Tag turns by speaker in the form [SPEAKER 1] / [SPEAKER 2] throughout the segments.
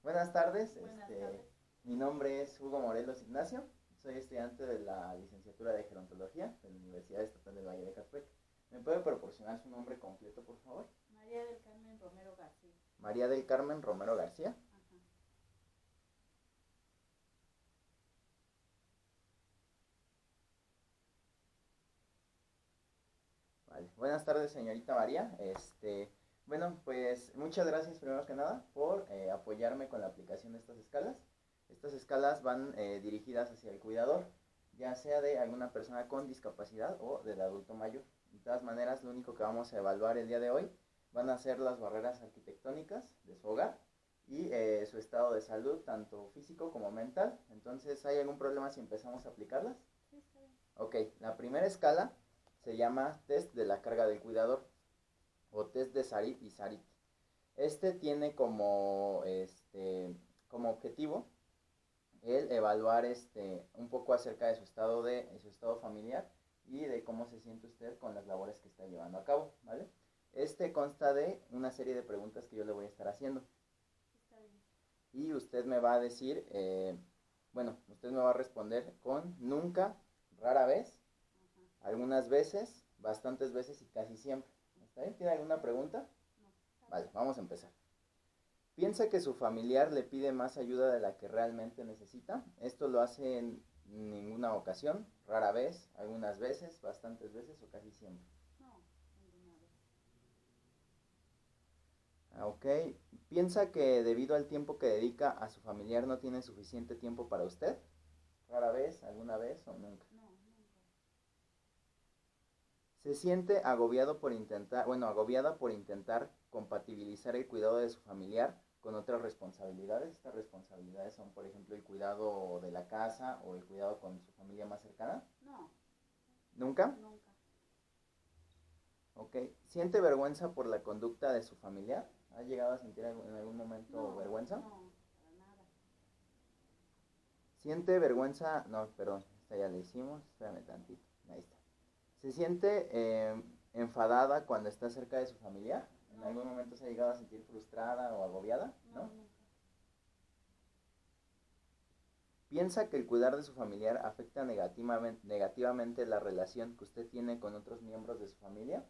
[SPEAKER 1] Buenas tardes,
[SPEAKER 2] Buenas tardes.
[SPEAKER 1] mi nombre es Hugo Morelos Ignacio, soy estudiante de la licenciatura de Gerontología de la Universidad Estatal del Valle de Catepec. ¿Me puede proporcionar su nombre completo, por favor?
[SPEAKER 2] María del Carmen Romero García.
[SPEAKER 1] María del Carmen Romero García.
[SPEAKER 2] Ajá.
[SPEAKER 1] Vale. Buenas tardes, señorita María. Bueno, pues muchas gracias primero que nada por apoyarme con la aplicación de estas escalas. Estas escalas van dirigidas hacia el cuidador, ya sea de alguna persona con discapacidad o del adulto mayor. De todas maneras, lo único que vamos a evaluar el día de hoy van a ser las barreras arquitectónicas de su hogar y su estado de salud, tanto físico como mental. Entonces, ¿hay algún problema si empezamos a aplicarlas?
[SPEAKER 2] Sí, está bien.
[SPEAKER 1] Ok, la primera escala se llama test de la carga del cuidador o test de Sarit y Sarit. Este tiene como objetivo el evaluar un poco acerca de su estado familiar y de cómo se siente usted con las labores que está llevando a cabo, ¿vale? Este consta de una serie de preguntas que yo le voy a estar haciendo
[SPEAKER 2] Está bien.
[SPEAKER 1] y usted me va a decir, usted me va a responder con nunca, rara vez,
[SPEAKER 2] Ajá.
[SPEAKER 1] algunas veces, bastantes veces y casi siempre. ¿Está bien? ¿Tiene alguna pregunta?
[SPEAKER 2] No, está bien.
[SPEAKER 1] Vale, vamos a empezar. ¿Piensa que su familiar le pide más ayuda de la que realmente necesita? Esto lo hace en ninguna ocasión, rara vez, algunas veces, bastantes veces o casi siempre.
[SPEAKER 2] No, ninguna vez.
[SPEAKER 1] Ok. ¿Piensa que debido al tiempo que dedica a su familiar no tiene suficiente tiempo para usted? ¿Rara vez, alguna vez o nunca?
[SPEAKER 2] No, nunca.
[SPEAKER 1] Se siente agobiada por intentar compatibilizar el cuidado de su familiar con otras responsabilidades. Estas responsabilidades son, por ejemplo, el cuidado de la casa o el cuidado con su familia más cercana.
[SPEAKER 2] No,
[SPEAKER 1] ¿Nunca?
[SPEAKER 2] nunca.
[SPEAKER 1] Ok. ¿Siente vergüenza por la conducta de su familiar? ¿Ha llegado a sentir en algún momento
[SPEAKER 2] No,
[SPEAKER 1] vergüenza?
[SPEAKER 2] no, para nada.
[SPEAKER 1] ¿Siente vergüenza? No, perdón, esta ya la hicimos. Espérame tantito. Ahí está. ¿Se siente enfadada cuando está cerca de su familiar? ¿En
[SPEAKER 2] No,
[SPEAKER 1] algún momento se ha llegado a sentir frustrada o agobiada?
[SPEAKER 2] no,
[SPEAKER 1] ¿No?
[SPEAKER 2] nunca.
[SPEAKER 1] ¿Piensa que el cuidar de su familiar afecta negativamente la relación que usted tiene con otros miembros de su familia?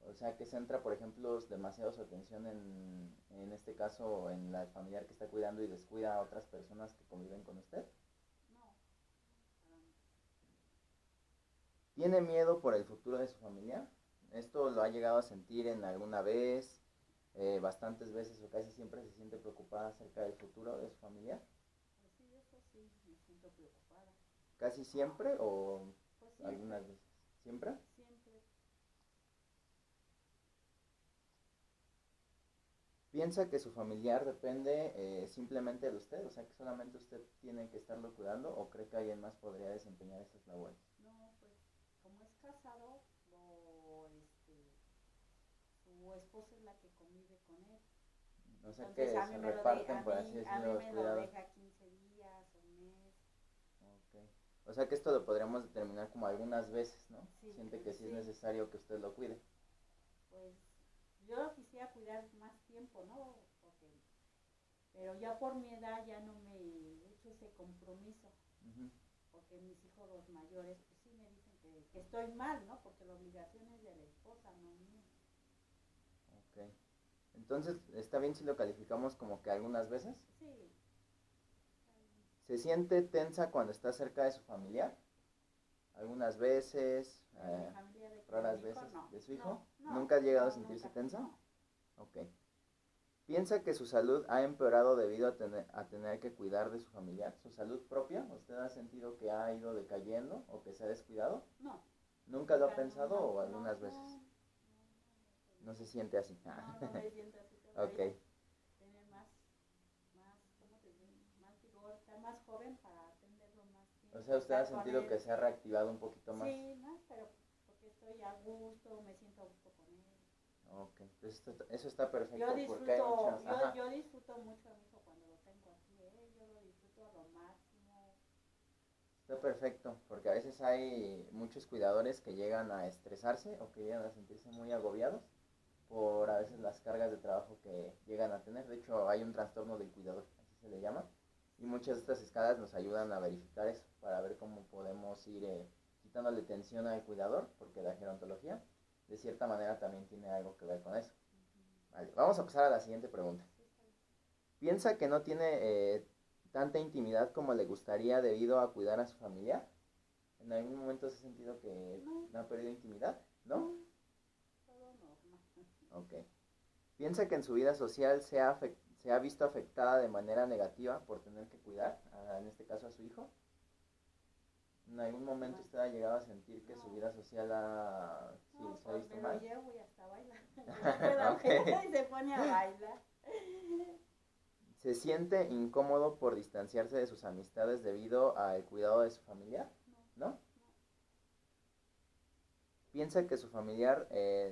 [SPEAKER 1] O sea, que centra, por ejemplo, demasiado su atención en este caso, en la familiar que está cuidando y descuida a otras personas que conviven con usted.
[SPEAKER 2] No, para nada.
[SPEAKER 1] ¿Tiene miedo por el futuro de su familiar? ¿Esto lo ha llegado a sentir en alguna vez, bastantes veces o casi siempre se siente preocupada acerca del futuro de su familiar?
[SPEAKER 2] Pues sí, eso sí, me siento preocupada.
[SPEAKER 1] ¿Casi siempre o
[SPEAKER 2] Pues
[SPEAKER 1] algunas
[SPEAKER 2] siempre,
[SPEAKER 1] veces? ¿Siempre?
[SPEAKER 2] siempre.
[SPEAKER 1] ¿Piensa que su familiar depende simplemente de usted? O sea, que solamente usted tiene que estarlo cuidando o cree que alguien más podría desempeñar estas labores.
[SPEAKER 2] No, pues como es casado, su esposa es la que convive con él.
[SPEAKER 1] O sea,
[SPEAKER 2] Entonces
[SPEAKER 1] que
[SPEAKER 2] a mí
[SPEAKER 1] se
[SPEAKER 2] me lo de,
[SPEAKER 1] reparten, por así
[SPEAKER 2] a
[SPEAKER 1] decirlo,
[SPEAKER 2] mí
[SPEAKER 1] los
[SPEAKER 2] me lo
[SPEAKER 1] cuidados.
[SPEAKER 2] deja 15 días o un mes.
[SPEAKER 1] Ok. O sea, que esto lo podríamos determinar como algunas veces, ¿no?
[SPEAKER 2] Sí,
[SPEAKER 1] Siente que sí es
[SPEAKER 2] sí,
[SPEAKER 1] necesario que usted lo cuide.
[SPEAKER 2] pues yo quisiera cuidar más tiempo, ¿no? Pero ya por mi edad ya no me he hecho ese compromiso,
[SPEAKER 1] Ujú.
[SPEAKER 2] porque mis hijos los mayores pues sí me dicen que estoy mal, ¿no? Porque la obligación es de la esposa, no mía.
[SPEAKER 1] Ok. Entonces, ¿está bien si lo calificamos como que algunas veces?
[SPEAKER 2] Sí, está bien.
[SPEAKER 1] ¿Se siente tensa cuando está cerca de su familiar? Algunas veces,
[SPEAKER 2] ¿De mi familia de
[SPEAKER 1] raras
[SPEAKER 2] mi hijo?
[SPEAKER 1] veces,
[SPEAKER 2] No,
[SPEAKER 1] de su hijo.
[SPEAKER 2] no, no,
[SPEAKER 1] ¿Nunca ha llegado a
[SPEAKER 2] no,
[SPEAKER 1] sentirse
[SPEAKER 2] nunca,
[SPEAKER 1] tensa?
[SPEAKER 2] no.
[SPEAKER 1] Ok. ¿Piensa que su salud ha empeorado debido a tener que cuidar de su familiar? ¿Su salud propia? ¿Usted ha sentido que ha ido decayendo o que se ha descuidado?
[SPEAKER 2] No,
[SPEAKER 1] ¿Nunca lo ha
[SPEAKER 2] nunca, no,
[SPEAKER 1] pensado
[SPEAKER 2] no,
[SPEAKER 1] o
[SPEAKER 2] no,
[SPEAKER 1] algunas veces?
[SPEAKER 2] no, no,
[SPEAKER 1] No se siente así.
[SPEAKER 2] no, no me siento así
[SPEAKER 1] Ok.
[SPEAKER 2] todavía. Tener ¿cómo te digo? Más vigor, estar más joven para atenderlo más
[SPEAKER 1] O sea,
[SPEAKER 2] tiempo,
[SPEAKER 1] usted ha
[SPEAKER 2] estar con
[SPEAKER 1] sentido
[SPEAKER 2] él.
[SPEAKER 1] que se ha reactivado un poquito más.
[SPEAKER 2] Sí, ¿no? Pero porque estoy a gusto, me siento a gusto con él.
[SPEAKER 1] Ok. Pues eso está
[SPEAKER 2] Yo
[SPEAKER 1] perfecto porque hay
[SPEAKER 2] disfruto,
[SPEAKER 1] muchas... Ajá.
[SPEAKER 2] yo disfruto mucho a mi hijo cuando lo tengo aquí, ¿eh? Yo lo disfruto a lo máximo.
[SPEAKER 1] Está perfecto, porque a veces hay muchos cuidadores que llegan a estresarse o que llegan a sentirse muy agobiados por a veces las cargas de trabajo que llegan a tener. De hecho, hay un trastorno del cuidador, así se le llama. Y muchas de estas escalas nos ayudan a verificar eso, para ver cómo podemos ir quitándole tensión al cuidador, porque la gerontología de cierta manera también tiene algo que ver con eso. Vale, vamos a pasar a la siguiente pregunta. ¿Piensa que no tiene tanta intimidad como le gustaría debido a cuidar a su familia? ¿En algún momento se ha sentido que no ha perdido intimidad? ¿No?
[SPEAKER 2] Todo normal.
[SPEAKER 1] Ok. ¿Piensa que en su vida social se ha visto afectada de manera negativa por tener que cuidar, en este caso a su hijo? ¿En algún momento usted ha llegado a sentir que su vida social se ha visto
[SPEAKER 2] me
[SPEAKER 1] mal?
[SPEAKER 2] lo llevo y hasta baila. Y se pone a bailar.
[SPEAKER 1] ¿Se siente incómodo por distanciarse de sus amistades debido al cuidado de su familiar? ¿No? ¿Piensa que su familiar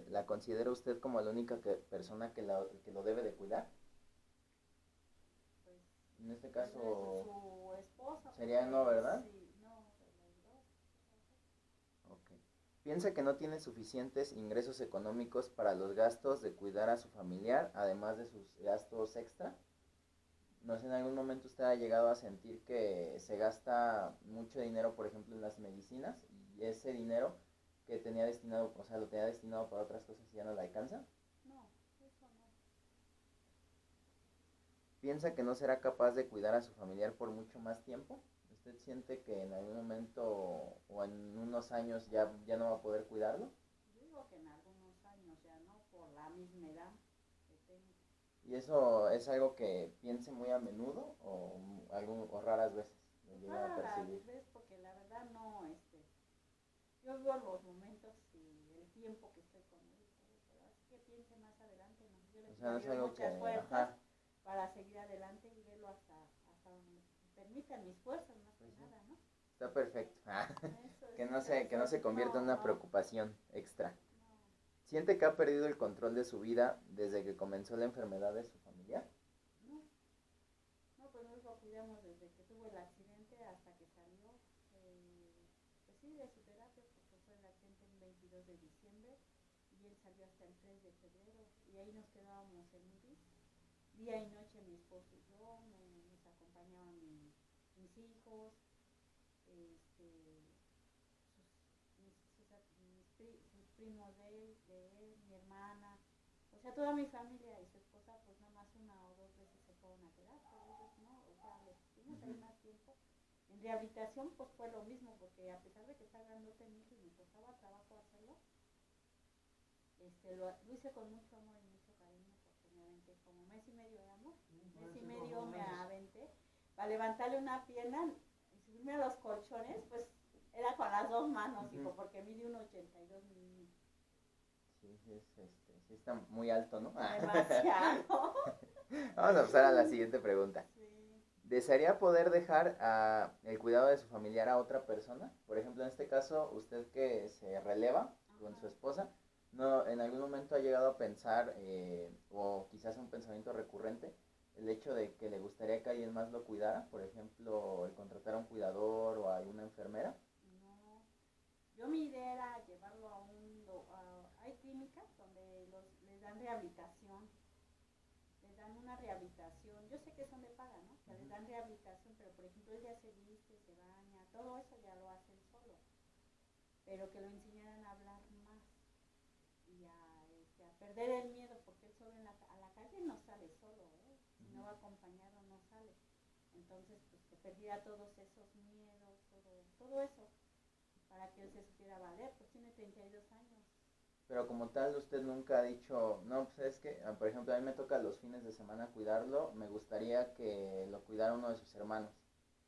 [SPEAKER 1] la considera usted como la única persona que lo debe de cuidar?
[SPEAKER 2] Pues,
[SPEAKER 1] en este caso
[SPEAKER 2] su esposa.
[SPEAKER 1] Sería no, ¿verdad?
[SPEAKER 2] Sí, no, de los dos.
[SPEAKER 1] Okay. ¿Piensa que no tiene suficientes ingresos económicos para los gastos de cuidar a su familiar, además de sus gastos extra? No sé, en algún momento usted ha llegado a sentir que se gasta mucho dinero, por ejemplo, en las medicinas, y ese dinero que tenía destinado, o sea, lo tenía destinado para otras cosas y ya no le alcanza.
[SPEAKER 2] No, eso no.
[SPEAKER 1] ¿Piensa que no será capaz de cuidar a su familiar por mucho más tiempo? ¿Usted siente que en algún momento o en unos años ya no va a poder cuidarlo?
[SPEAKER 2] Yo digo que en algunos años ya no, por la misma edad que tengo.
[SPEAKER 1] ¿Y eso es algo que piense muy a menudo o raras veces lo llega a percibir?
[SPEAKER 2] Veces, porque la verdad no, yo vivo los momentos y el tiempo que estoy con él, pero así que piense más adelante, no. Yo le
[SPEAKER 1] O sea, no es
[SPEAKER 2] pido
[SPEAKER 1] algo
[SPEAKER 2] muchas
[SPEAKER 1] que,
[SPEAKER 2] fuerzas
[SPEAKER 1] ajá,
[SPEAKER 2] para seguir adelante y verlo hasta donde me permitan mis fuerzas, más que
[SPEAKER 1] pues sí,
[SPEAKER 2] nada, ¿no?
[SPEAKER 1] está perfecto.
[SPEAKER 2] Eso
[SPEAKER 1] Que
[SPEAKER 2] es,
[SPEAKER 1] no se convierta en una
[SPEAKER 2] no,
[SPEAKER 1] preocupación extra.
[SPEAKER 2] no,
[SPEAKER 1] ¿Siente que ha perdido el control de su vida desde que comenzó la enfermedad de su familiar?
[SPEAKER 2] no, no, pues nos lo cuidamos desde que tuvo el accidente hasta que salió, pues sí, de su terapia, porque fue el accidente el 22 de diciembre y él salió hasta el 3 de febrero y ahí nos quedábamos en UDI, día y noche mi esposo y yo, nos acompañaban mis hijos, sus primos de él, mi hermana, o sea, toda mi familia y su esposa, pues nada más una o dos veces se fueron a quedar, pero ellos no, o sea, les tuvimos ahí más tiempo. En rehabilitación, pues fue lo mismo, porque a pesar de que está grandote mi hijo y me costaba trabajo hacerlo, lo hice con mucho amor y mucho cariño, porque me aventé como mes y medio de amor, mes y medio me aventé, para levantarle una pierna y subirme a los colchones, pues era con las dos manos, hijo, porque mide 1,82 mi niño.
[SPEAKER 1] Sí, sí está muy alto, ¿no?
[SPEAKER 2] Demasiado.
[SPEAKER 1] Vamos a pasar a la siguiente pregunta.
[SPEAKER 2] Sí.
[SPEAKER 1] ¿Desearía poder dejar el cuidado de su familiar a otra persona? Por ejemplo, en este caso, usted que se releva con su esposa, ¿no, en algún momento ha llegado a pensar, o quizás un pensamiento recurrente, el hecho de que le gustaría que alguien más lo cuidara? Por ejemplo, el contratar a un cuidador o a una enfermera.
[SPEAKER 2] No, yo mi idea era llevarlo hay clínicas donde les dan rehabilitación, les dan una rehabilitación, yo sé que son de paga, ¿no? Que les dan rehabilitación, pero por ejemplo él ya se viste, se baña, todo eso ya lo hace él solo, pero que lo enseñaran a hablar más y a perder el miedo, porque él solo a la calle no sale solo, si no va acompañado no sale, entonces pues que perdiera todos esos miedos, todo eso, para que él se supiera valer, pues tiene 32 años.
[SPEAKER 1] Pero como tal, usted nunca ha dicho, no, pues es que, por ejemplo, a mí me toca los fines de semana cuidarlo, me gustaría que lo cuidara uno de sus hermanos.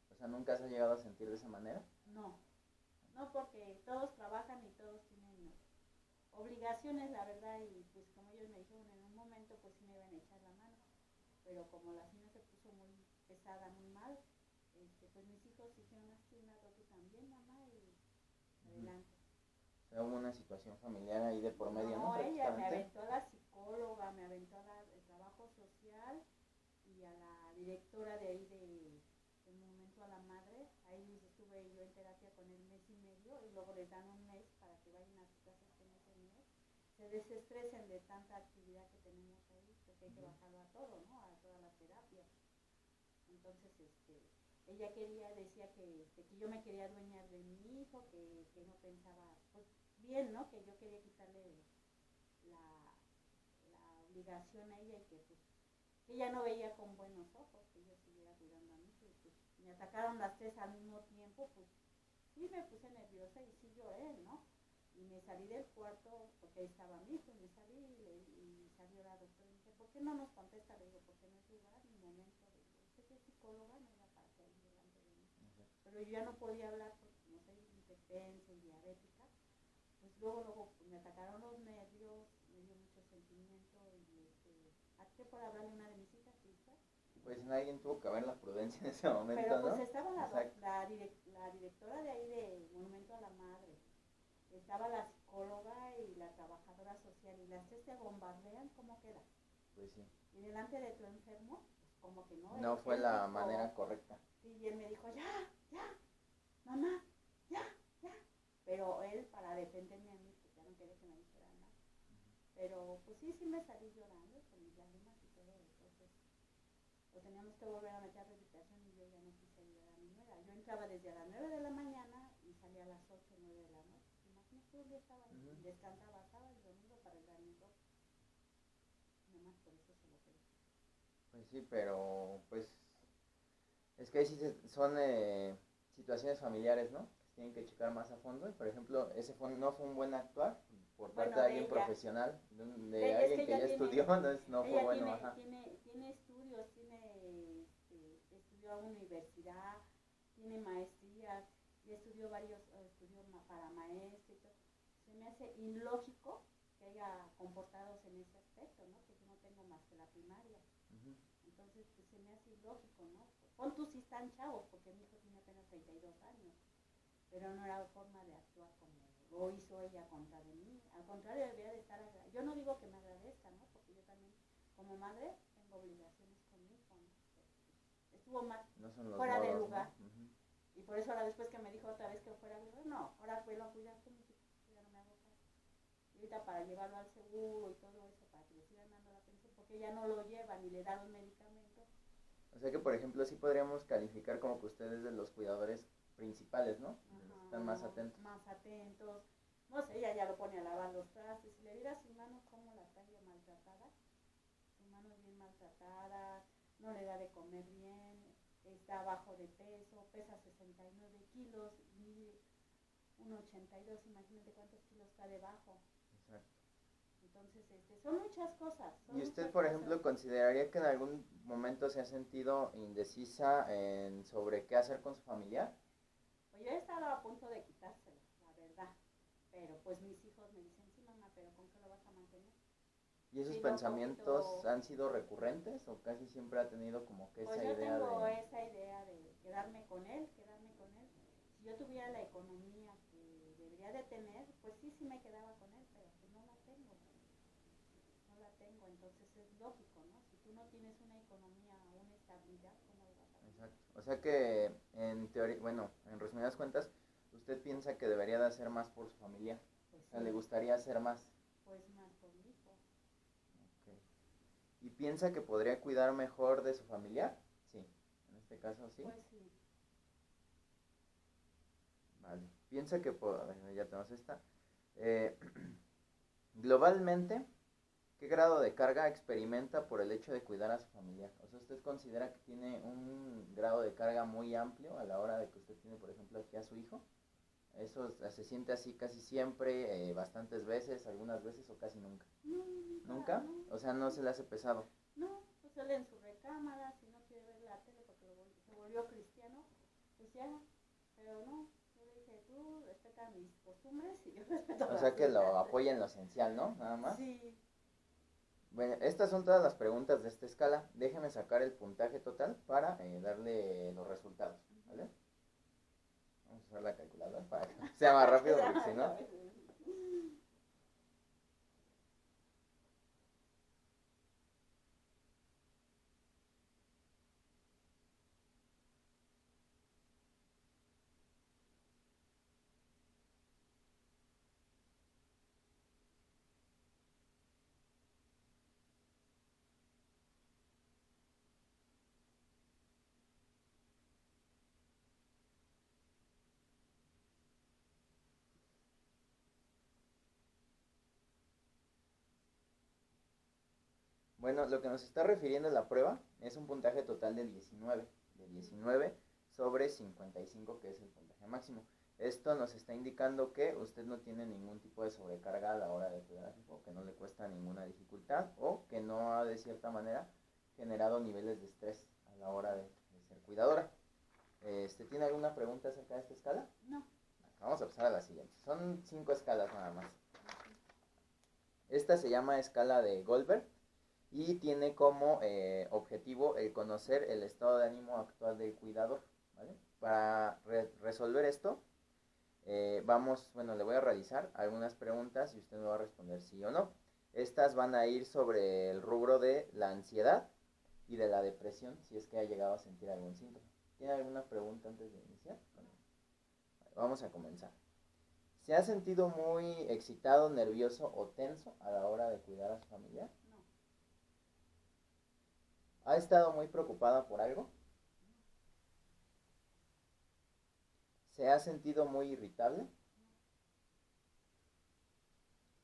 [SPEAKER 1] O sea, ¿nunca se ha llegado a sentir de esa manera?
[SPEAKER 2] No, no, porque todos trabajan y todos tienen obligaciones, la verdad, y pues como ellos me dijeron en un momento, pues sí me iban a echar la mano, pero como la señora se puso muy pesada, muy mal, pues mis hijos dijeron, así un rato tú también, mamá, y adelante.
[SPEAKER 1] O sea, hubo una situación familiar ahí de por medio, ¿no?
[SPEAKER 2] No, ella me
[SPEAKER 1] Prácticamente.
[SPEAKER 2] aventó a la psicóloga, me aventó el trabajo social y a la directora de ahí del momento a la madre. Ahí estuve yo en terapia con el mes y medio y luego les dan un mes para que vayan a su casa en ese mes. Se desestresen de tanta actividad que tenemos ahí, porque hay que bajarlo a todo, ¿no? A toda la terapia. entonces ella decía que yo me quería adueñar de mi hijo, que no pensaba, pues bien, ¿no? Que yo quería quitarle la, la obligación a ella y que pues que ella no veía con buenos ojos que yo siguiera cuidando a mi hijo y pues me atacaron las tres al mismo tiempo, pues sí me puse nerviosa y sí lloré, ¿no? Y me salí del cuarto porque ahí estaba mi hijo y me salí y salió la doctora y me dice, ¿por qué no nos contesta? Le digo, porque no es lugar ni momento. Le digo, usted es psicóloga, no era para que hable delante de mí. Pero yo ya no podía hablar porque como soy hipertensa y diabética, pues luego pues, me atacaron los nervios, me dio mucho sentimiento y ¿a qué por hablarle una de mis hijas?
[SPEAKER 1] Pues en alguien tuvo que haber la prudencia en ese momento,
[SPEAKER 2] pero pues
[SPEAKER 1] ¿no?
[SPEAKER 2] estaba la directora de ahí de Monumento a la Madre, estaba la psicóloga y la trabajadora social y las tres te bombardean, ¿cómo queda?
[SPEAKER 1] Pues sí.
[SPEAKER 2] Y delante de tu enfermo, pues como que no.
[SPEAKER 1] No fue la manera correcta.
[SPEAKER 2] Sí, y él me dijo, ya, mamá, ya. Pero él para defenderme a mí, pues ya no quería que me dijera nada. Pero pues sí me salí llorando con mis lágrimas y todo, entonces pues teníamos que volver a meter a rehabilitación y yo ya no quise ayudar a mi nuera. Yo entraba desde las 9 de la mañana y salía a las 8 o 9 de la noche. Imagínate, un día estaba ahí, descansaba sábado y domingo para ayudar a mi ropa. Nomás por eso se lo pedí.
[SPEAKER 1] Pues sí, pero pues es que ahí sí son situaciones familiares, ¿no? Que se tienen que checar más a fondo. Y por ejemplo, no fue un buen actuar por parte de alguien profesional, de alguien que ya estudió, entonces no fue bueno.
[SPEAKER 2] Tiene estudios, estudió a universidad, tiene maestrías, y estudió para maestro y todo. Se me hace ilógico que haya comportados en ese aspecto, ¿no? Que yo no tengo más que la primaria. Entonces, pues se me hace ilógico, ¿no? Pon tú si están chavos, porque mi hijo tiene apenas 32 años, pero no era forma de actuar como lo hizo ella contra de mí. Al contrario, debería de estar, yo no digo que me agradezca, ¿no? Porque yo también, como madre, tengo obligaciones con mi hijo, ¿no? Pero estuvo mal,
[SPEAKER 1] no son los
[SPEAKER 2] fuera
[SPEAKER 1] modos,
[SPEAKER 2] de lugar.
[SPEAKER 1] ¿no?
[SPEAKER 2] Y por eso después que me dijo otra vez que fuera de lugar, no, ahora fue a cuidar con mi hijo, ya no me hago caso. Y ahorita para llevarlo al seguro y todo eso, para que le sigan dando la pensión, porque ya no lo llevan y le dan los medicamentos.
[SPEAKER 1] O sea que, por ejemplo, sí podríamos calificar como que ustedes de los cuidadores principales, ¿no?
[SPEAKER 2] Ajá,
[SPEAKER 1] están más atentos.
[SPEAKER 2] Más atentos. No sé, ella ya lo pone a lavar los trastes. Si le viera su mano cómo la trae maltratada, su mano es bien maltratada, no le da de comer bien, está bajo de peso, pesa 69 kilos, mide 1,82, imagínate cuántos kilos está debajo.
[SPEAKER 1] Exacto.
[SPEAKER 2] Entonces, son muchas cosas.
[SPEAKER 1] ¿Y usted, por ejemplo, consideraría que en algún momento se ha sentido indecisa sobre qué hacer con su familiar?
[SPEAKER 2] Pues yo he estado a punto de quitárselo, la verdad. Pero pues mis hijos me dicen, sí mamá, pero ¿con qué lo vas a mantener?
[SPEAKER 1] ¿Y esos pensamientos han sido recurrentes o casi siempre ha tenido como que
[SPEAKER 2] pues
[SPEAKER 1] esa
[SPEAKER 2] yo
[SPEAKER 1] idea
[SPEAKER 2] tengo esa idea de quedarme con él. Si yo tuviera la economía que debería de tener, pues sí me quedaba con él, pero pues no la tengo. Entonces es lógico, ¿no? Si tú no tienes una economía, una estabilidad, ¿cómo lo vas a tener?
[SPEAKER 1] Exacto. O sea que en teoría, bueno, en resumidas cuentas, usted piensa que debería de hacer más por su familia.
[SPEAKER 2] Pues sí.
[SPEAKER 1] O sea, ¿le gustaría hacer más?
[SPEAKER 2] Pues más por mi hijo.
[SPEAKER 1] Okay. ¿Y piensa que podría cuidar mejor de su familiar? Sí. En este caso, sí.
[SPEAKER 2] Pues sí.
[SPEAKER 1] Vale. Piensa que, ya tenemos esta. Globalmente, ¿qué grado de carga experimenta por el hecho de cuidar a su familiar? O sea, ¿usted considera que tiene un grado de carga muy amplio a la hora de que usted tiene, por ejemplo, aquí a su hijo? ¿Eso se siente así casi siempre, bastantes veces, algunas veces o casi nunca?
[SPEAKER 2] No,
[SPEAKER 1] ¿Nunca?
[SPEAKER 2] No,
[SPEAKER 1] O sea, ¿no se le hace pesado?
[SPEAKER 2] No, pues sale en su recámara, si no quiere ver la tele porque se volvió cristiano, pues ya, pero no. Yo le dije, tú respeta mis costumbres y yo respeto las tuyas.
[SPEAKER 1] O sea, que lo apoya en lo esencial, ¿no? Nada más.
[SPEAKER 2] Sí.
[SPEAKER 1] Bueno, estas son todas las preguntas de esta escala. Déjeme sacar el puntaje total para darle los resultados, ¿vale? Vamos a usar la calculadora para que sea más rápido, porque si no... Bueno, lo que nos está refiriendo la prueba es un puntaje total de 19 sobre 55, que es el puntaje máximo. Esto nos está indicando que usted no tiene ningún tipo de sobrecarga a la hora de cuidar a su hijo, que no le cuesta ninguna dificultad o que no ha de cierta manera generado niveles de estrés a la hora de ser cuidadora. ¿Tiene alguna pregunta acerca de esta escala?
[SPEAKER 2] No.
[SPEAKER 1] Vamos a pasar a la siguiente. Son 5 escalas nada más. Esta se llama escala de Goldberg y tiene como objetivo el conocer el estado de ánimo actual del cuidador, ¿vale? Para resolver esto, le voy a realizar algunas preguntas y usted me va a responder sí o no. Estas van a ir sobre el rubro de la ansiedad y de la depresión, si es que ha llegado a sentir algún síntoma. ¿Tiene alguna pregunta antes de iniciar? Vamos a comenzar. ¿Se ha sentido muy excitado, nervioso o tenso a la hora de cuidar a su familia?
[SPEAKER 2] No.
[SPEAKER 1] ¿Ha estado muy preocupada por algo? ¿Se ha sentido muy irritable?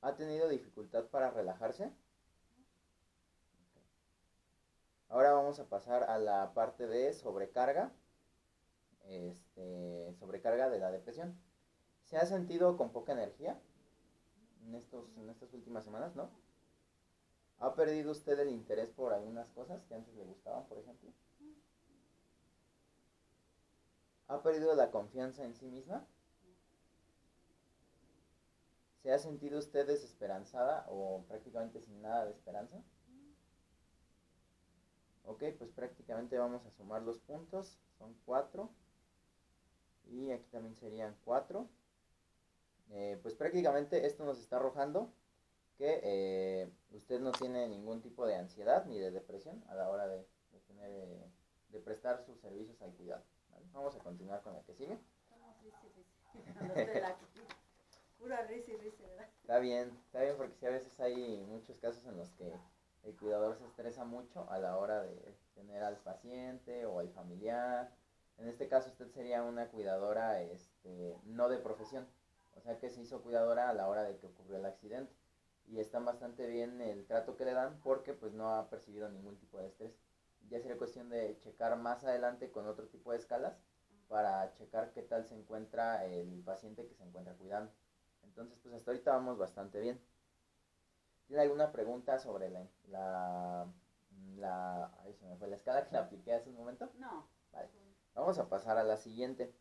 [SPEAKER 1] ¿Ha tenido dificultad para relajarse? Ahora vamos a pasar a la parte de sobrecarga, sobrecarga de la depresión. ¿Se ha sentido con poca energía en estas últimas semanas, no? ¿Ha perdido usted el interés por algunas cosas que antes le gustaban, por ejemplo? ¿Ha perdido la confianza en sí misma? ¿Se ha sentido usted desesperanzada o prácticamente sin nada de esperanza? Ok, pues prácticamente vamos a sumar los puntos. Son 4. Y aquí también serían 4. Pues prácticamente esto nos está arrojando que usted no tiene ningún tipo de ansiedad ni de depresión a la hora de prestar sus servicios al cuidado, ¿vale? Vamos a continuar con la que sigue.
[SPEAKER 2] Somos risi. Pura risi, ¿verdad?
[SPEAKER 1] Está bien porque sí, a veces hay muchos casos en los que el cuidador se estresa mucho a la hora de tener al paciente o al familiar. En este caso usted sería una cuidadora no de profesión, o sea que se hizo cuidadora a la hora de que ocurrió el accidente. Y está bastante bien el trato que le dan porque pues no ha percibido ningún tipo de estrés. Ya sería cuestión de checar más adelante con otro tipo de escalas para checar qué tal se encuentra el paciente que se encuentra cuidando. Entonces pues hasta ahorita vamos bastante bien. ¿Tiene alguna pregunta sobre ay, se me fue la escala que le apliqué hace un momento?
[SPEAKER 2] No.
[SPEAKER 1] Vale. Vamos a pasar a la siguiente.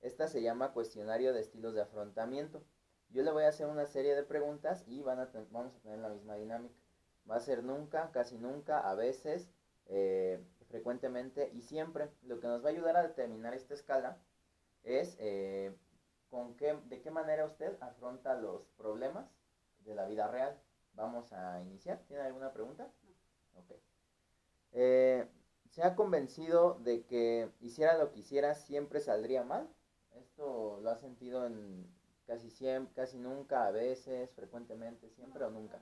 [SPEAKER 1] Esta se llama cuestionario de estilos de afrontamiento. Yo le voy a hacer una serie de preguntas y vamos a tener la misma dinámica. Va a ser nunca, casi nunca, a veces, frecuentemente y siempre. Lo que nos va a ayudar a determinar esta escala es de qué manera usted afronta los problemas de la vida real. Vamos a iniciar. ¿Tiene alguna pregunta?
[SPEAKER 2] No.
[SPEAKER 1] Ok. ¿Se ha convencido de que hiciera lo que hiciera siempre saldría mal? Esto lo ha sentido en casi siempre, casi nunca, a veces, frecuentemente, siempre o nunca.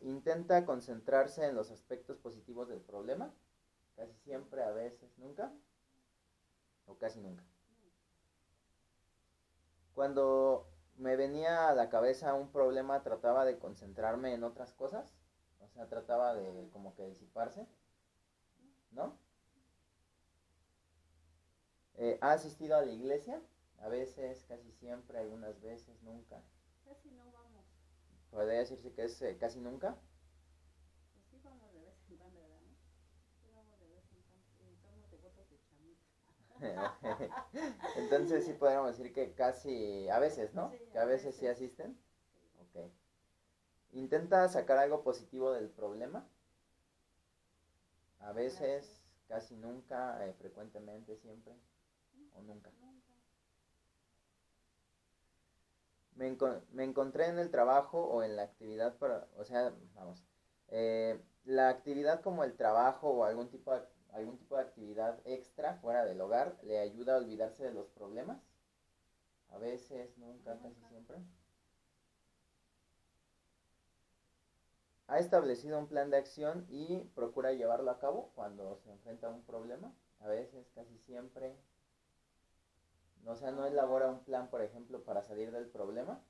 [SPEAKER 1] ¿Intenta concentrarse en los aspectos positivos del problema? Casi siempre, a veces, nunca. O casi nunca. Cuando me venía a la cabeza un problema, trataba de concentrarme en otras cosas. O sea, trataba de como que disiparse. ¿No? ¿Ha asistido a la iglesia? A veces, casi siempre, algunas veces, nunca.
[SPEAKER 2] Casi no vamos.
[SPEAKER 1] ¿Podría decirse que es casi nunca?
[SPEAKER 2] Pues sí vamos de vez en cuando, ¿verdad? Sí vamos de vez en cuando. Somos devotos de chamita.
[SPEAKER 1] Entonces sí podríamos decir que casi, a veces, ¿no?
[SPEAKER 2] Sí,
[SPEAKER 1] Que a veces sí
[SPEAKER 2] veces.
[SPEAKER 1] asisten.
[SPEAKER 2] Sí.
[SPEAKER 1] Ok. ¿Intenta sacar algo positivo del problema? A veces, casi nunca, frecuentemente, siempre o nunca. Me encontré en el trabajo o en la actividad o sea, vamos, la actividad como el trabajo o algún tipo de actividad extra fuera del hogar le ayuda a olvidarse de los problemas. A veces, nunca, casi siempre. Ha establecido un plan de acción y procura llevarlo a cabo cuando se enfrenta a un problema. A veces, casi siempre. O sea, no elabora un plan, por ejemplo, para salir del problema.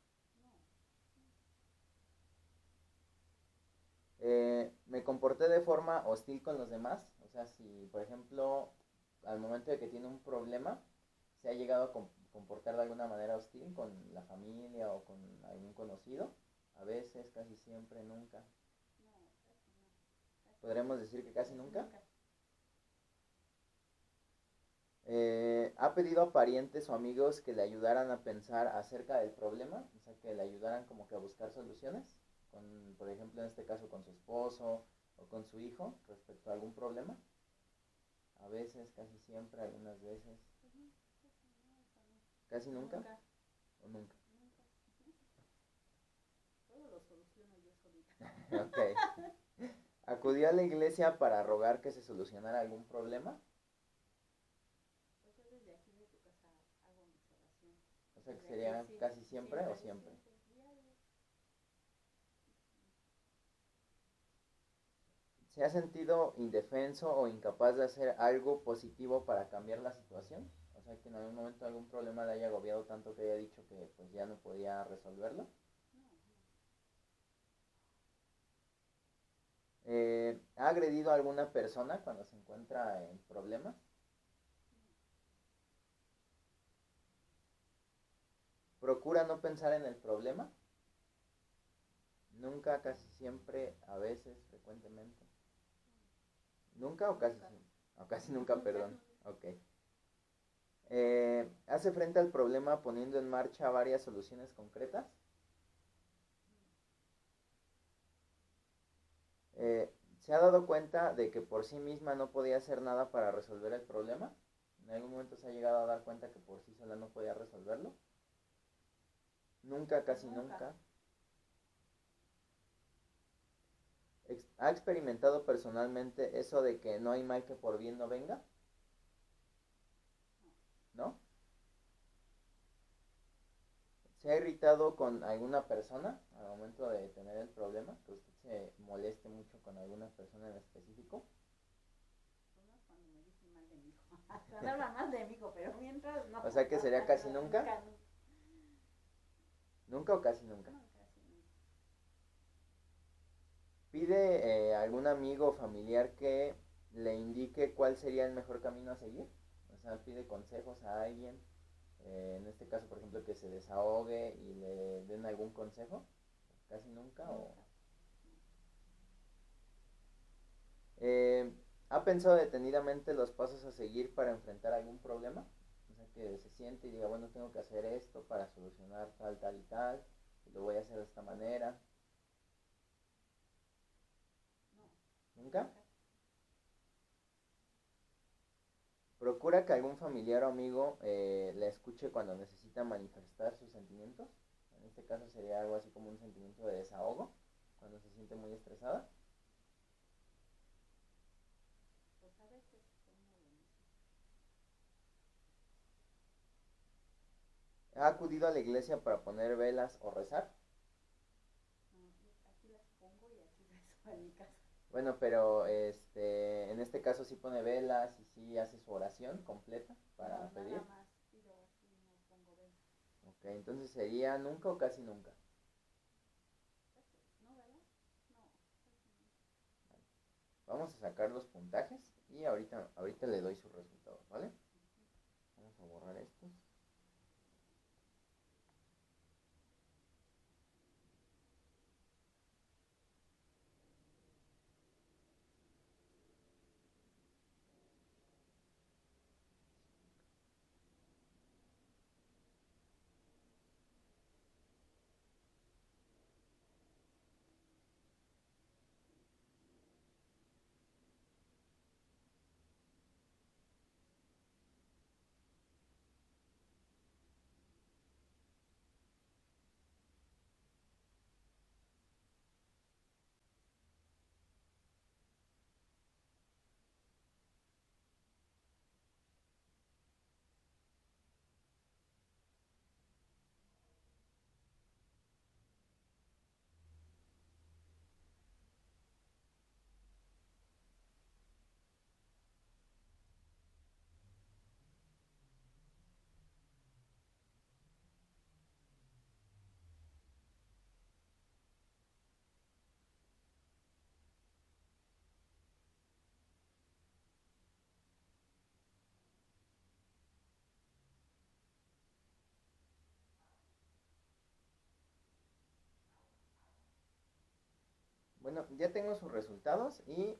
[SPEAKER 1] Me comporté de forma hostil con los demás. O sea, si por ejemplo al momento de que tiene un problema se ha llegado a comportar de alguna manera hostil con la familia o con algún conocido. A veces, casi siempre, nunca.
[SPEAKER 2] No, casi no.
[SPEAKER 1] Podremos decir que casi
[SPEAKER 2] Casi
[SPEAKER 1] nunca.
[SPEAKER 2] nunca.
[SPEAKER 1] Ha pedido a parientes o amigos que le ayudaran a pensar acerca del problema, o sea, que le ayudaran como que a buscar soluciones, con, por ejemplo, en este caso con su esposo o con su hijo respecto a algún problema. A veces, casi siempre, algunas veces.
[SPEAKER 2] Pues no, casi no, eso no.
[SPEAKER 1] ¿Casi nunca?
[SPEAKER 2] Nunca,
[SPEAKER 1] ¿O nunca?
[SPEAKER 2] nunca. Ujú. Todo lo soluciono yo solita.
[SPEAKER 1] Ok. ¿Acudió a la iglesia para rogar que se solucionara algún problema?
[SPEAKER 2] Pues yo desde aquí de tu casa hago mis oraciones.
[SPEAKER 1] O sea, que
[SPEAKER 2] Desde aquí
[SPEAKER 1] sería
[SPEAKER 2] sí,
[SPEAKER 1] casi siempre o
[SPEAKER 2] siempre,
[SPEAKER 1] siempre.
[SPEAKER 2] siempre, diario.
[SPEAKER 1] ¿Se ha sentido indefenso o incapaz de hacer algo positivo para cambiar la situación? O sea, que en algún momento algún problema le haya agobiado tanto que haya dicho que pues ya no podía resolverlo.
[SPEAKER 2] No, no,
[SPEAKER 1] ¿Ha agredido a alguna persona cuando se encuentra en problemas? ¿Procura no pensar en el problema? Nunca, casi siempre, a veces, frecuentemente. ¿Nunca o casi
[SPEAKER 2] nunca.
[SPEAKER 1] siempre? O casi nunca,
[SPEAKER 2] Nunca.
[SPEAKER 1] perdón. Ok. ¿Hace frente al problema poniendo en marcha varias soluciones concretas? ¿Se ha dado cuenta de que por sí misma no podía hacer nada para resolver el problema? ¿En algún momento se ha llegado a dar cuenta que por sí sola no podía resolverlo? Nunca, casi
[SPEAKER 2] Nunca.
[SPEAKER 1] nunca. ¿Ha experimentado personalmente eso de que no hay mal que por bien no venga? ¿No? ¿Se ha irritado con alguna persona al momento de tener el problema? ¿Que usted se moleste mucho con alguna persona en específico?
[SPEAKER 2] Pues no, cuando me dicen mal de mi hijo. Cuando hablan mal de mi hijo, pero mientras no.
[SPEAKER 1] O sea que sería casi nunca.
[SPEAKER 2] Nunca,
[SPEAKER 1] ¿Nunca o casi nunca?
[SPEAKER 2] no, casi nunca.
[SPEAKER 1] ¿Pide algún amigo o familiar que le indique cuál sería el mejor camino a seguir? O sea, pide consejos a alguien, en este caso, por ejemplo, que se desahogue y le den algún consejo. Casi nunca. O...
[SPEAKER 2] Nunca.
[SPEAKER 1] ¿Ha pensado detenidamente los pasos a seguir para enfrentar algún problema? O sea, que se siente y diga, bueno, tengo que hacer esto para solucionar tal, tal y tal, y lo voy a hacer de esta manera.
[SPEAKER 2] No,
[SPEAKER 1] ¿Nunca?
[SPEAKER 2] nunca.
[SPEAKER 1] Procura que algún familiar o amigo le escuche cuando necesita manifestar sus sentimientos. En este caso sería algo así como un sentimiento de desahogo, cuando se siente muy estresada.
[SPEAKER 2] Pues a veces uno lo necesita.
[SPEAKER 1] ¿Ha acudido a la iglesia para poner velas o rezar?
[SPEAKER 2] No, aquí las pongo y aquí rezo en mi casa.
[SPEAKER 1] Bueno, pero en este caso sí pone velas y sí hace su oración completa para
[SPEAKER 2] No,
[SPEAKER 1] pedir.
[SPEAKER 2] nada más pido aquí, no pongo vela.
[SPEAKER 1] Ok, entonces sería nunca o casi nunca.
[SPEAKER 2] Casi, ¿no, verdad? No, casi nunca.
[SPEAKER 1] Vamos a sacar los puntajes y ahorita le doy sus resultados, ¿vale? Vamos a borrar estos. Bueno, ya tengo sus resultados y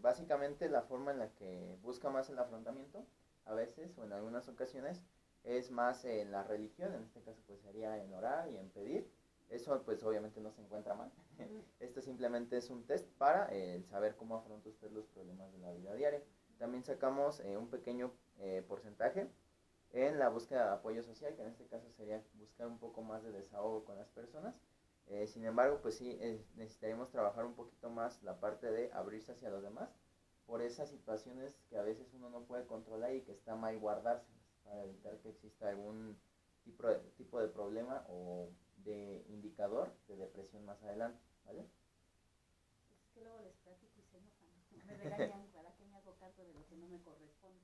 [SPEAKER 1] básicamente la forma en la que busca más el afrontamiento, a veces o en algunas ocasiones, es más en la religión, en este caso pues sería en orar y en pedir. Eso pues obviamente no se encuentra mal. Esto simplemente es un test para saber cómo afronta usted los problemas de la vida diaria. También sacamos un pequeño porcentaje en la búsqueda de apoyo social, que en este caso sería buscar un poco más de desahogo con las personas. Sin embargo, pues sí, necesitaríamos trabajar un poquito más la parte de abrirse hacia los demás por esas situaciones que a veces uno no puede controlar y que está mal guardárselas para evitar que exista algún tipo de problema o de indicador de depresión más adelante, ¿vale?
[SPEAKER 2] Es que luego les platico y se enojan, me regañan para que me hago cargo de lo que no me corresponde.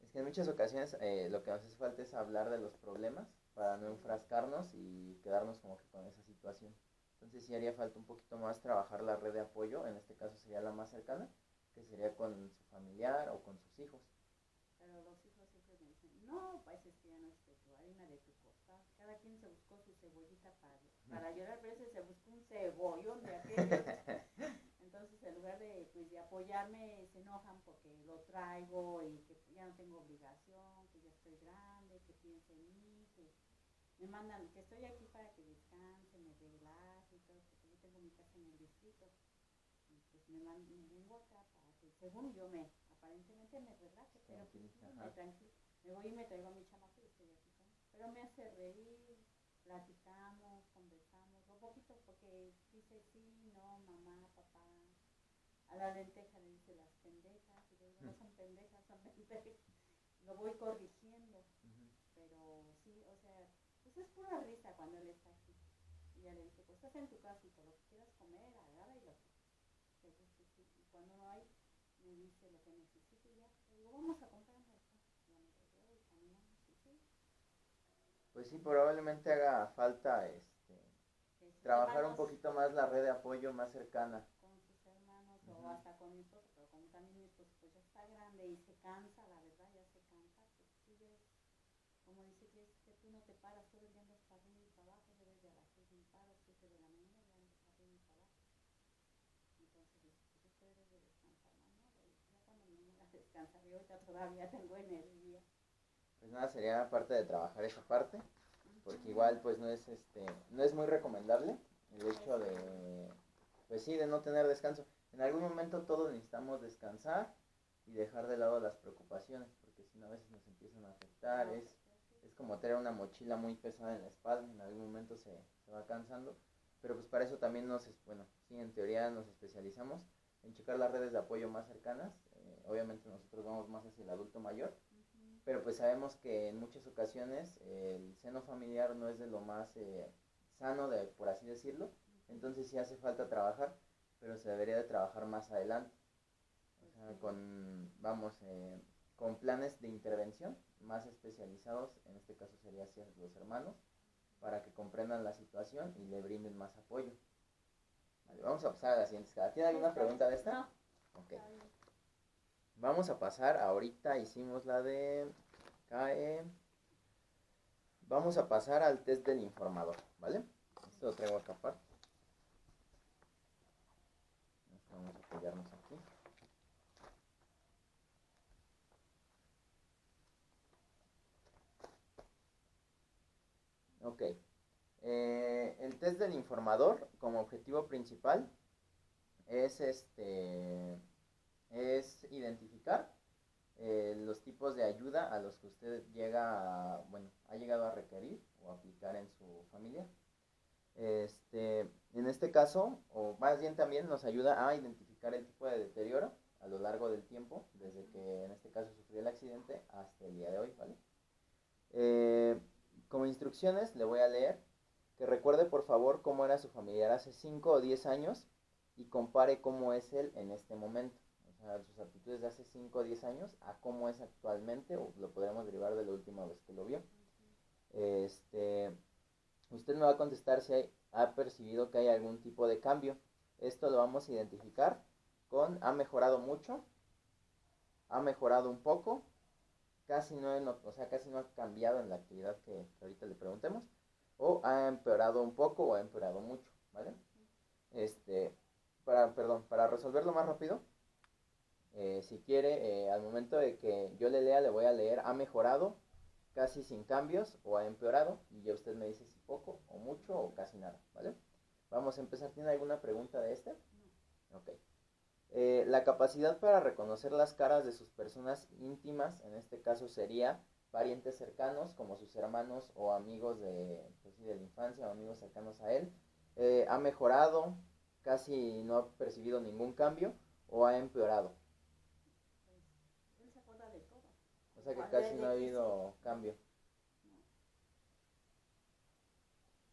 [SPEAKER 1] Es que en muchas ocasiones lo que nos hace falta es hablar de los problemas para no
[SPEAKER 2] Sí.
[SPEAKER 1] enfrascarnos y quedarnos como que con esa situación. Entonces sí haría falta un poquito más trabajar la red de apoyo, en este caso sería la más cercana, que sería con su familiar o con sus hijos.
[SPEAKER 2] Pero los hijos siempre me dicen, no, pues es que ya no es de tu harina, de tu costal. Cada quien se buscó su cebollita para llorar, pero ese se buscó un cebollón de aquellos. Entonces, en lugar de, pues, de apoyarme, se enojan porque lo traigo y que ya no tengo obligación, que ya estoy grande, que piense en mí, que me mandan, que estoy aquí para que descanse, me relaje y todo, porque yo tengo mi casa en el distrito. Y pues me vengo acá para que, según yo, aparentemente me relaje, pero pues no, me voy y me traigo a mi chamaco y estoy aquí con él. Pero me hace reír, platicamos, conversamos, un poquito, porque dice sí, no, mamá, papá. A la lenteja le dice las pendejas, y le digo, no son pendejas, son lentejas. Lo voy corrigiendo, pero sí, o sea, pues es pura risa cuando él está aquí. Y ya le dije, pues estás en tu casito, lo que quieras comer, agarra y lo que te guste, sí. Y cuando no hay, me dice lo que necesite y ya. Le digo, vamos a comprar un mercado. Ya me lo llevo y caminamos y sí.
[SPEAKER 1] Pues sí, probablemente haga falta trabajar un
[SPEAKER 2] Hermanos
[SPEAKER 1] poquito más la red de apoyo más cercana.
[SPEAKER 2] con sus hermanos o hasta con mi esposo, pero como también mi esposo pues ya está grande y se cansa, la verdad, ya se cansa, pues sí ves, como dice que tú no te paras, todo el día andas para arriba y para abajo, debes de a las 6 me paro, 7 de la mañana, ya andas para arriba y para abajo. Entonces, pues es que debes de descansar, mamá, ya cuando me muera descansar, yo ahorita todavía tengo energía.
[SPEAKER 1] Pues nada, sería parte de trabajar esa parte, porque igual pues no es muy recomendable el hecho de, pues sí, de no tener descanso. En algún momento todos necesitamos descansar y dejar de lado las preocupaciones, porque si no a veces nos empiezan a afectar, es como tener una mochila muy pesada en la espalda, en algún momento se va cansando, pero pues para eso también bueno, sí, en teoría nos especializamos en checar las redes de apoyo más cercanas, obviamente nosotros vamos más hacia el adulto mayor, pero pues sabemos que en muchas ocasiones el seno familiar no es de lo más sano, por así decirlo, entonces sí hace falta trabajar, pero se debería de trabajar más adelante, o sea, con planes de intervención más especializados, en este caso sería hacia los hermanos, para que comprendan la situación y le brinden más apoyo. Vale, vamos a pasar a la siguiente escala. ¿Tiene alguna pregunta de esta?
[SPEAKER 2] No.
[SPEAKER 1] Ok. Vamos a pasar, ahorita hicimos la de CAE. Vamos a pasar al test del informador, ¿vale? Esto lo traigo acá aparte. Vamos a apoyarnos aquí. Ok. El test del informador, como objetivo principal, es es identificar los tipos de ayuda a los que usted ha llegado a requerir o aplicar en su familia. En este caso, o más bien también nos ayuda a identificar el tipo de deterioro a lo largo del tiempo, desde que en este caso sufrió el accidente hasta el día de hoy, ¿vale? Como instrucciones le voy a leer que recuerde por favor cómo era su familiar hace 5 o 10 años y compare cómo es él en este momento. O sea, sus actitudes de hace 5 o 10 años a cómo es actualmente, o lo podremos derivar de la última vez que lo vio. Usted me va a contestar si ha percibido que hay algún tipo de cambio. Esto lo vamos a identificar con ha mejorado mucho, ha mejorado un poco, casi no ha cambiado en la actividad que ahorita le preguntemos, o ha empeorado un poco o ha empeorado mucho, ¿vale? para resolverlo más rápido, si quiere, al momento de que yo le lea, le voy a leer, ha mejorado, casi sin cambios, o ha empeorado, y ya usted me dice si poco, o mucho, o casi nada, ¿vale? Vamos a empezar. ¿Tiene alguna pregunta de este? Ok. La capacidad para reconocer las caras de sus personas íntimas, en este caso sería parientes cercanos, como sus hermanos o amigos pues sí, de la infancia o amigos cercanos a él, ha mejorado, casi no ha percibido ningún cambio, o ha empeorado.
[SPEAKER 2] Pues él se acuerda de todo.
[SPEAKER 1] O sea que
[SPEAKER 2] Cuando
[SPEAKER 1] casi
[SPEAKER 2] es
[SPEAKER 1] no ha
[SPEAKER 2] difícil,
[SPEAKER 1] habido cambio.
[SPEAKER 2] no,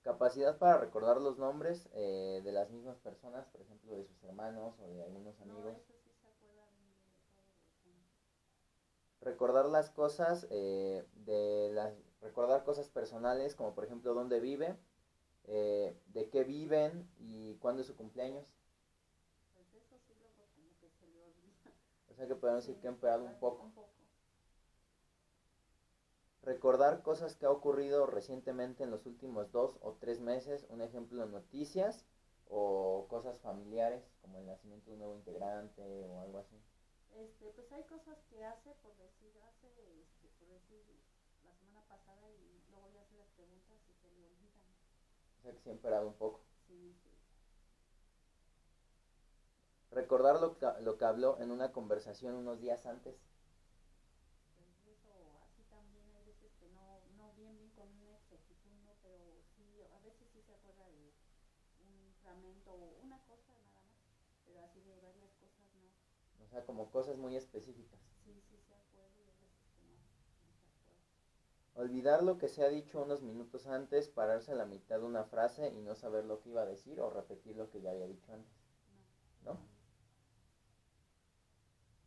[SPEAKER 1] Capacidad para recordar los nombres de las mismas personas, por ejemplo, de sus hermanos o de algunos
[SPEAKER 2] no,
[SPEAKER 1] amigos.
[SPEAKER 2] eso sí se acuerda muy bien de todo, de gente.
[SPEAKER 1] Recordar las cosas, recordar cosas personales, como por ejemplo dónde vive, de qué viven y cuándo es su cumpleaños.
[SPEAKER 2] Pues eso sí luego como que se le olvida.
[SPEAKER 1] O sea que podemos decir que ha
[SPEAKER 2] Sí,
[SPEAKER 1] empeorado un poco.
[SPEAKER 2] un poco.
[SPEAKER 1] Recordar cosas que ha ocurrido recientemente en los últimos 2 o 3 meses, un ejemplo en noticias o cosas familiares, como el nacimiento de un nuevo integrante o algo así.
[SPEAKER 2] Pues hay cosas que hace, por decir, la semana pasada y luego le hace las preguntas y se le olvidan.
[SPEAKER 1] O sea que sí ha empeorado un poco.
[SPEAKER 2] Sí, sí.
[SPEAKER 1] Recordar lo que habló en una conversación unos días antes.
[SPEAKER 2] Pues eso, así también hay veces que no bien con una exactitud, no, pero sí, a veces sí se acuerda de un fragmento o una cosa nada más, pero así de varias cosas no.
[SPEAKER 1] O sea, como cosas muy específicas.
[SPEAKER 2] Sí, sí se acuerda y a veces que no se acuerda.
[SPEAKER 1] Olvidar lo que se ha dicho unos minutos antes, pararse a la mitad de una frase y no saber lo que iba a decir o repetir lo que ya había dicho antes.
[SPEAKER 2] No,
[SPEAKER 1] ¿No?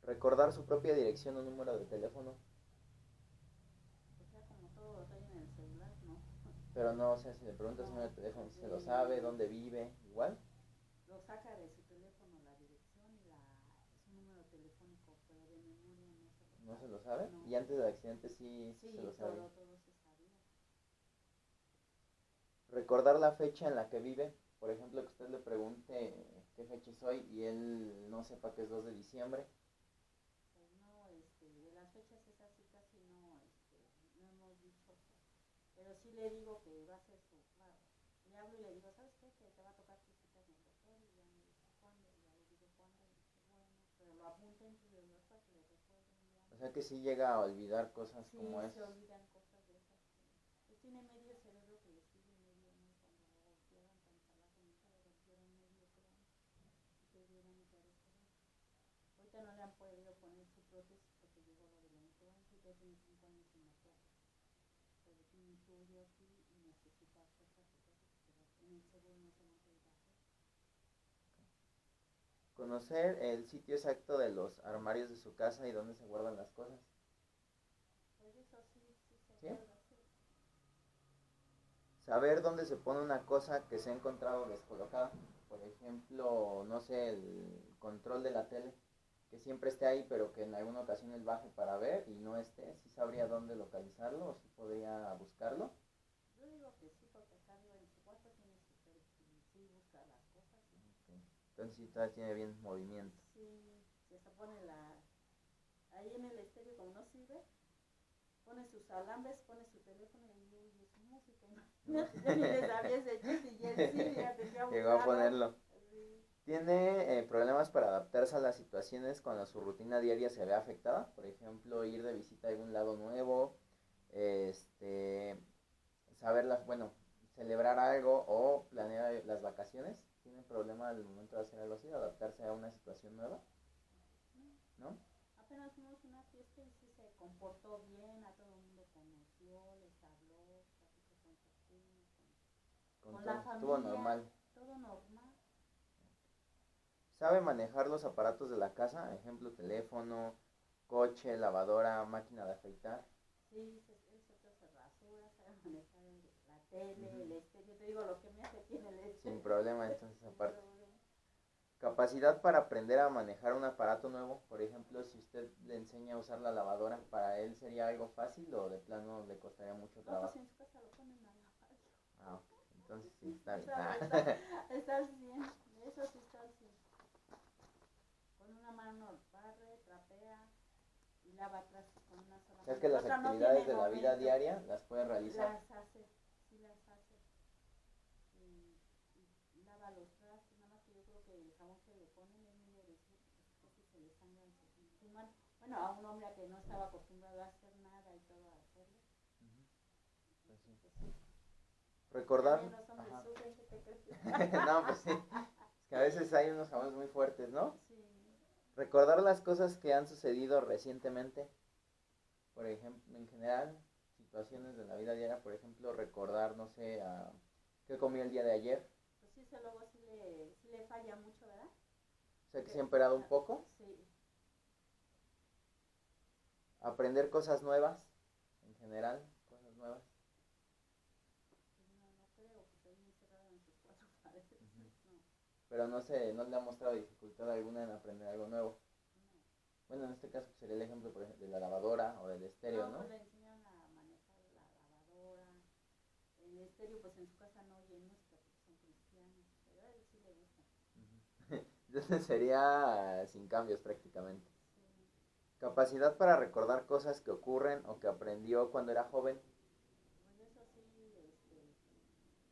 [SPEAKER 1] Recordar su propia dirección o número de teléfono,
[SPEAKER 2] o sea, como todo lo trae en el celular, no.
[SPEAKER 1] pero no, o sea, si le preguntas el
[SPEAKER 2] No,
[SPEAKER 1] número de teléfono, si se lo sabe, dónde vive, igual,
[SPEAKER 2] lo saca de su teléfono, la dirección y su número telefónico, pero de memoria
[SPEAKER 1] no se
[SPEAKER 2] no
[SPEAKER 1] lo
[SPEAKER 2] se lo
[SPEAKER 1] sabe.
[SPEAKER 2] sabe. No.
[SPEAKER 1] Y antes del accidente sí, sí se lo
[SPEAKER 2] Sí,
[SPEAKER 1] sabe.
[SPEAKER 2] todo se sabía.
[SPEAKER 1] Recordar la fecha en la que vive, por ejemplo, que usted le pregunte qué fecha es hoy y él no sepa que es 2 de diciembre.
[SPEAKER 2] Pues no, de las fechas esas sí casi no hemos dicho, pero sí le digo que va a ser claro, le hablo y le digo, ¿sabes qué? Que te va a tocar tus citas en el doctor y ya me dice cuándo, y ya le digo cuándo, y dice, bueno, pero lo apunta entre los dos para que le recuerden ya.
[SPEAKER 1] O sea que sí llega a olvidar cosas como
[SPEAKER 2] Sí, se
[SPEAKER 1] esas.
[SPEAKER 2] olvidan cosas de esas que, pues tiene medio cerebro que le sigue medio, ¿no? Cuando lo golpearon tan la comita le rompieron medio cráneo y tuvieron que restaurar. Ahorita no le han podido poner su prótesis porque llegó lo de la influenza y ya tiene 5 años sin la prótesis. Pero tiene un estudio aquí y necesita hacerse su prótesis, pero en el seguro no se lo han podido hacer.
[SPEAKER 1] Conocer el sitio exacto de los armarios de su casa y dónde se guardan las cosas.
[SPEAKER 2] Pues eso sí, sí se
[SPEAKER 1] ¿Sí?
[SPEAKER 2] acuerda, sí.
[SPEAKER 1] Saber dónde se pone una cosa que se ha encontrado descolocada. Por ejemplo, no sé, el control de la tele, que siempre esté ahí, pero que en alguna ocasión él baje para ver y no esté. Si sabría dónde localizarlo o si podría buscarlo.
[SPEAKER 2] Yo digo que sí, porque acá arriba en su cuarto tiene su tele y sí busca las cosas.
[SPEAKER 1] Okay. Entonces sí, todavía tiene bien movimiento.
[SPEAKER 2] Sí, si hasta pone ahí en el estéreo como no sirve, pone sus alambres, pone su teléfono y oye su música.
[SPEAKER 1] ¿No?
[SPEAKER 2] Yo ni les había hecho si él sí, fíjate qué
[SPEAKER 1] Llegó a
[SPEAKER 2] abusado.
[SPEAKER 1] ponerlo.
[SPEAKER 2] Sí.
[SPEAKER 1] ¿Tiene problemas para adaptarse a las situaciones cuando su rutina diaria se ve afectada? Por ejemplo, ir de visita a algún lado nuevo, este, bueno, celebrar algo o planear las vacaciones. ¿Tiene problema al momento de hacer algo así, adaptarse a una situación nueva? ¿No?
[SPEAKER 2] Apenas fuimos a una fiesta y sí se comportó bien, a todo el mundo conoció, les habló, platicó con sus primos, con la
[SPEAKER 1] Estuvo
[SPEAKER 2] familia,
[SPEAKER 1] normal.
[SPEAKER 2] todo normal.
[SPEAKER 1] ¿Sabe manejar los aparatos de la casa? Ejemplo, teléfono, coche, lavadora, máquina de afeitar.
[SPEAKER 2] Sí, él se rasura, sabe manejar la tele, el
[SPEAKER 1] Ujú.
[SPEAKER 2] estéreo, te digo lo que me hace tiene el
[SPEAKER 1] Sin
[SPEAKER 2] estéreo,
[SPEAKER 1] problema, entonces,
[SPEAKER 2] sin
[SPEAKER 1] aparte.
[SPEAKER 2] problema.
[SPEAKER 1] Capacidad para aprender a manejar un aparato nuevo. Por ejemplo, si usted le enseña a usar la lavadora, ¿para él sería algo fácil o de plano le costaría mucho
[SPEAKER 2] No, pues
[SPEAKER 1] trabajo?
[SPEAKER 2] en su casa lo ponen a lavar.
[SPEAKER 1] Ah, ok. Entonces sí, está bien.
[SPEAKER 2] Está,
[SPEAKER 1] Ah.
[SPEAKER 2] está, está al 100, eso sí está al 100. mano barre, trapea y lava trastes con una sola
[SPEAKER 1] O
[SPEAKER 2] mano.
[SPEAKER 1] sea que
[SPEAKER 2] La
[SPEAKER 1] las
[SPEAKER 2] otra no
[SPEAKER 1] actividades
[SPEAKER 2] tiene
[SPEAKER 1] de la vida
[SPEAKER 2] momento.
[SPEAKER 1] diaria las puede realizar.
[SPEAKER 2] Las hace, sí las hace. Y lava los trastes, nada más que yo creo que el jabón que le ponen es muy agresivo, porque casi se le sangran sus manos. Bueno, a un hombre que no estaba acostumbrado a hacer nada y todo a hacerlo.
[SPEAKER 1] Pues sí.
[SPEAKER 2] Pues sí.
[SPEAKER 1] Recordar.
[SPEAKER 2] También los hombres
[SPEAKER 1] Ajá.
[SPEAKER 2] sufren, ¿qué te crees?
[SPEAKER 1] No, pues sí. Es que a veces hay unos jabones muy fuertes, ¿no?
[SPEAKER 2] Sí.
[SPEAKER 1] Recordar las cosas que han sucedido recientemente. Por ejemplo, en general, situaciones de la vida diaria, por ejemplo, recordar, no sé, qué comí el día de ayer.
[SPEAKER 2] Pues sí, eso luego sí le falla mucho, ¿verdad?
[SPEAKER 1] O sea que se ha empeorado un poco.
[SPEAKER 2] Sí.
[SPEAKER 1] Aprender cosas nuevas, en general, cosas nuevas.
[SPEAKER 2] No, no creo, porque ahí encerrado en sus cuatro paredes.
[SPEAKER 1] Uh-huh.
[SPEAKER 2] No.
[SPEAKER 1] Pero no le ha mostrado dificultad alguna en aprender algo nuevo. Bueno, en este caso sería el ejemplo, por ejemplo, de la lavadora o del estéreo, ¿no?
[SPEAKER 2] Pues le enseñan a manejar la lavadora. El estéreo, pues en su casa no oye música porque son cristianos, pero a él sí le gusta.
[SPEAKER 1] Uh-huh. Entonces sería sin cambios prácticamente.
[SPEAKER 2] Sí.
[SPEAKER 1] Capacidad para recordar cosas que ocurren o que aprendió cuando era joven.
[SPEAKER 2] Pues eso sí,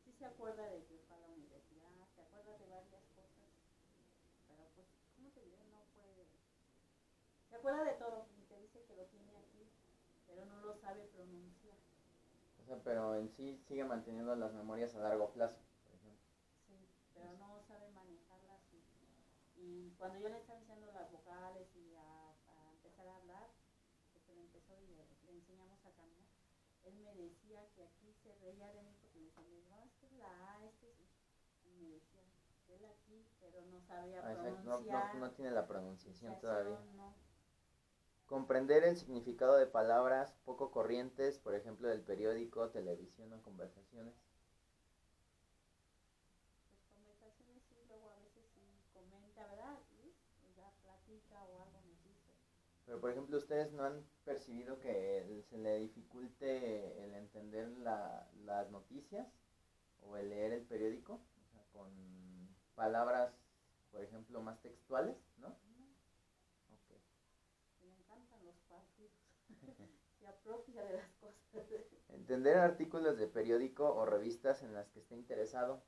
[SPEAKER 2] sí se acuerda de que fue a la universidad, se acuerda de varias cosas, pero pues, ¿cómo te diré? No puede. Se acuerda de todo y te dice que lo tiene aquí, pero no lo sabe pronunciar.
[SPEAKER 1] O sea, pero en sí sigue manteniendo las memorias a largo plazo, por ejemplo.
[SPEAKER 2] Sí, pero no sabe manejarlas y cuando yo le estaba enseñando las vocales y a empezar a hablar, porque le empezó y le enseñamos a caminar, él me decía que aquí se reía de mí porque me decía, no, esta es la A, este es... Y me decía, él aquí, pero no sabía pronunciar.
[SPEAKER 1] No tiene la pronunciación todavía.
[SPEAKER 2] No.
[SPEAKER 1] Comprender el significado de palabras poco corrientes, por ejemplo, del periódico, televisión o conversaciones.
[SPEAKER 2] Pues conversaciones sí, luego a veces sí comenta, ¿verdad? Y ya platica o algo nos dice.
[SPEAKER 1] Pero, por ejemplo, ¿ustedes no han percibido que se le dificulte el entender las noticias o el leer el periódico? O sea, con palabras, por ejemplo, más textuales, ¿no?
[SPEAKER 2] Okay. Le encantan los partidos. Se apropia de las cosas.
[SPEAKER 1] Entender artículos de periódico o revistas en las que esté interesado.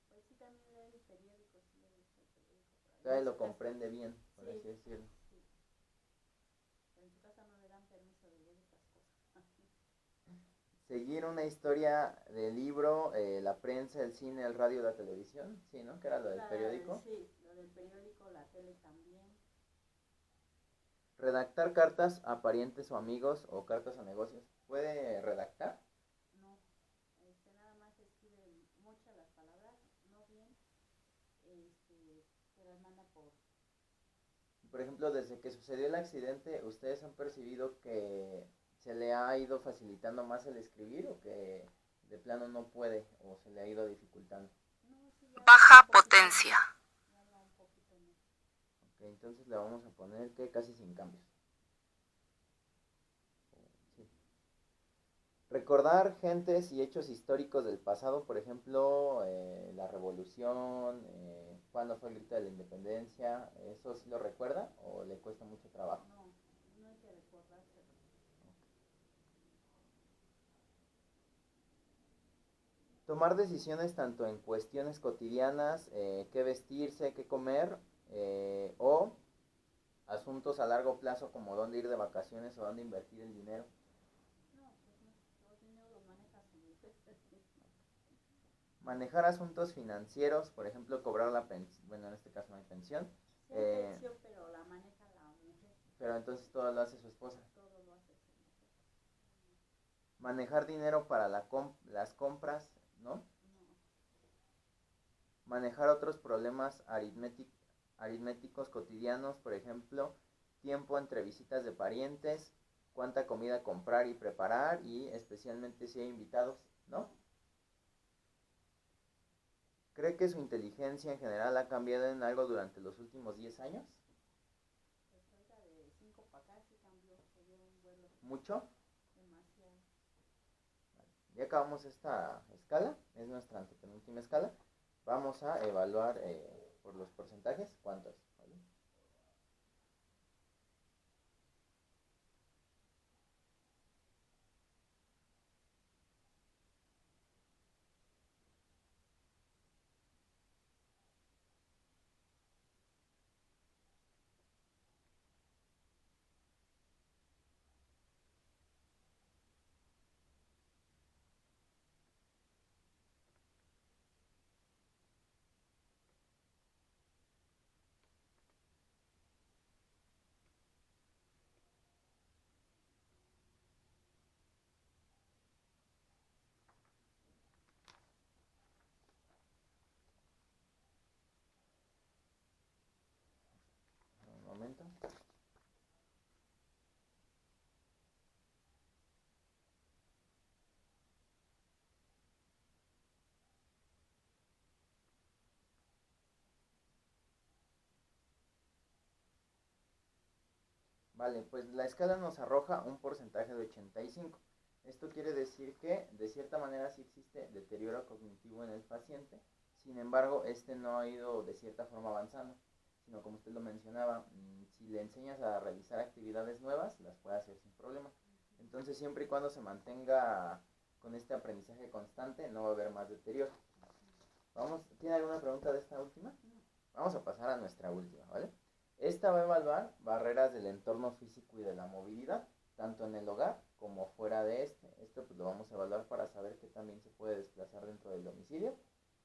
[SPEAKER 2] Pues sí, también lee el periódico, sí le gusta el periódico.
[SPEAKER 1] Todavía lo comprende bien, por
[SPEAKER 2] sí,
[SPEAKER 1] así decirlo.
[SPEAKER 2] Sí. Pero en su casa no le dan permiso de leer estas cosas.
[SPEAKER 1] Seguir una historia del libro, la prensa, el cine, el radio, la televisión, sí, ¿no? Que era lo del periódico.
[SPEAKER 2] Sí, lo del periódico, la tele también.
[SPEAKER 1] Redactar cartas a parientes o amigos o cartas a negocios. ¿Puede redactar?
[SPEAKER 2] No, nada más escribe muchas las palabras, no bien, se las manda por...
[SPEAKER 1] Por ejemplo, desde que sucedió el accidente, ¿ustedes han percibido que se le ha ido facilitando más el escribir o que de plano no puede o se le ha ido dificultando?
[SPEAKER 2] No, sí, ya
[SPEAKER 3] Baja potencia.
[SPEAKER 2] Ya va un poquito más.
[SPEAKER 1] Ok, entonces le vamos a poner que casi sin cambios. Sí. Recordar gentes y hechos históricos del pasado, por ejemplo, la revolución, cuándo fue el grito de la independencia, ¿eso sí lo recuerda o le cuesta mucho trabajo?
[SPEAKER 2] No, no hay que recordárselo.
[SPEAKER 1] Tomar decisiones tanto en cuestiones cotidianas, qué vestirse, qué comer, o asuntos a largo plazo como dónde ir de vacaciones o dónde invertir el dinero.
[SPEAKER 2] No, pues no, los dineros los maneja su mujer.
[SPEAKER 1] Manejar asuntos financieros, por ejemplo, cobrar la pensión, bueno, en este caso no hay pensión.
[SPEAKER 2] Sí hay pensión, pero la maneja la mujer.
[SPEAKER 1] Pero entonces todo lo hace su esposa.
[SPEAKER 2] Todo lo hace su mujer.
[SPEAKER 1] Manejar dinero para las compras, ¿no?
[SPEAKER 2] No.
[SPEAKER 1] Manejar otros problemas aritméticos cotidianos, por ejemplo, tiempo entre visitas de parientes, cuánta comida comprar y preparar y especialmente si hay invitados, ¿no? ¿Cree que su inteligencia en general ha cambiado en algo durante los últimos 10 años?
[SPEAKER 2] Pues ahorita de 5 para acá sí cambió, se dio un vuelo.
[SPEAKER 1] ¿Mucho?
[SPEAKER 2] Demasiado.
[SPEAKER 1] Vale. Ya acabamos esta escala, es nuestra antepenúltima escala. Vamos a evaluar por los porcentajes cuánto es. ¿Vale? Vale, pues la escala nos arroja un porcentaje de 85. Esto quiere decir que de cierta manera sí existe deterioro cognitivo en el paciente, sin embargo, este no ha ido de cierta forma avanzando, sino como usted lo mencionaba, si le enseñas a realizar actividades nuevas, las puede hacer sin problema. Entonces, siempre y cuando se mantenga con este aprendizaje constante, no va a haber más deterioro. ¿Tiene alguna pregunta de esta última? Vamos a pasar a nuestra última, ¿vale? Esta va a evaluar barreras del entorno físico y de la movilidad, tanto en el hogar como fuera de este. Esto pues lo vamos a evaluar para saber que también se puede desplazar dentro del domicilio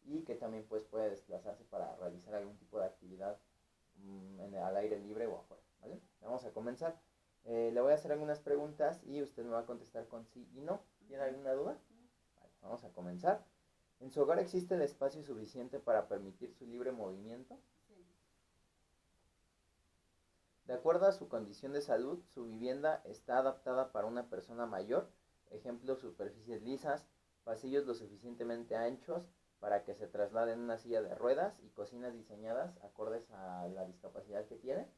[SPEAKER 1] y que también pues puede desplazarse para realizar algún tipo de actividad al aire libre o afuera, ¿vale? Vamos a comenzar. Le voy a hacer algunas preguntas y usted me va a contestar con sí y no. ¿Tiene alguna duda? Vale, vamos a comenzar. ¿En su hogar existe el espacio suficiente para permitir su libre movimiento?
[SPEAKER 2] Sí.
[SPEAKER 1] De acuerdo a su condición de salud, su vivienda está adaptada para una persona mayor, ejemplo, superficies lisas, pasillos lo suficientemente anchos para que se traslade en una silla de ruedas y cocinas diseñadas acordes a la discapacidad que tiene.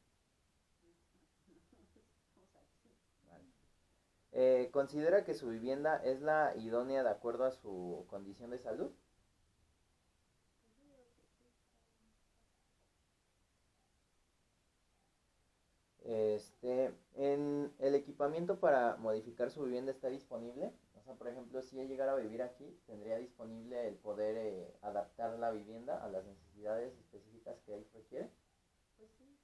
[SPEAKER 1] Vale. ¿Considera que su vivienda es la idónea de acuerdo a su condición de salud? En el equipamiento para modificar su vivienda está disponible. O sea, por ejemplo, si él llegara a vivir aquí, tendría disponible el poder adaptar la vivienda a las necesidades específicas que él requiere.
[SPEAKER 2] Pues sí.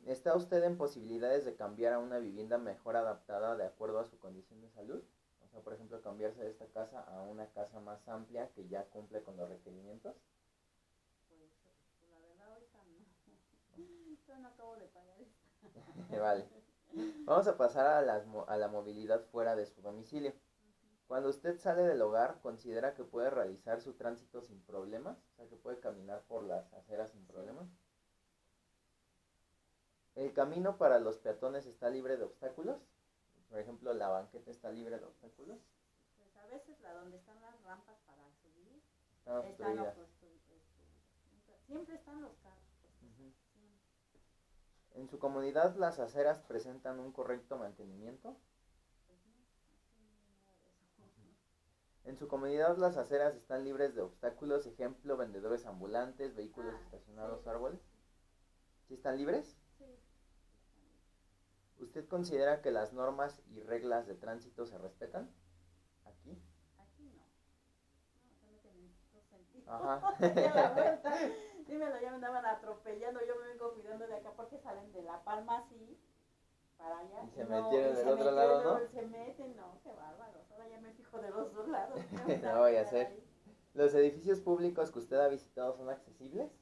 [SPEAKER 1] ¿Está usted en posibilidades de cambiar a una vivienda mejor adaptada de acuerdo a su condición de salud? O sea, por ejemplo, cambiarse de esta casa a una casa más amplia que ya cumple con los requerimientos.
[SPEAKER 2] Pues la verdad ahorita no. Yo no acabo de pagar esto.
[SPEAKER 1] Vale. Vamos a pasar a la movilidad fuera de su domicilio. Cuando usted sale del hogar, ¿considera que puede realizar su tránsito sin problemas? O sea, que puede caminar por las aceras sin problemas. ¿El camino para los peatones está libre de obstáculos? Por ejemplo, ¿la banqueta está libre de obstáculos?
[SPEAKER 2] Pues a veces donde están las rampas para subir
[SPEAKER 1] Están obstruidas.
[SPEAKER 2] Siempre están los carros.
[SPEAKER 1] Uh-huh. ¿En su comunidad las aceras presentan un correcto mantenimiento?
[SPEAKER 2] Pues no, nada de eso.
[SPEAKER 1] En su comunidad las aceras están libres de obstáculos, ejemplo, vendedores ambulantes, vehículos estacionados,
[SPEAKER 2] sí.
[SPEAKER 1] árboles. ¿Sí están libres?
[SPEAKER 2] Sí.
[SPEAKER 1] ¿Usted considera que las normas y reglas de tránsito se respetan? ¿Aquí?
[SPEAKER 2] Aquí no. No, se meten en dos sentidos.
[SPEAKER 1] Ajá.
[SPEAKER 2] La vuelta. Dímelo, ya me andaban atropellando. Yo me vengo cuidando de acá porque salen de La Palma así para allá.
[SPEAKER 1] Y se metieron del otro lado, ¿no?
[SPEAKER 2] Se meten, no, qué bárbaros. Ahora ya me fijo de los dos lados.
[SPEAKER 1] No voy a hacer. ¿Los edificios públicos que usted ha visitado son accesibles?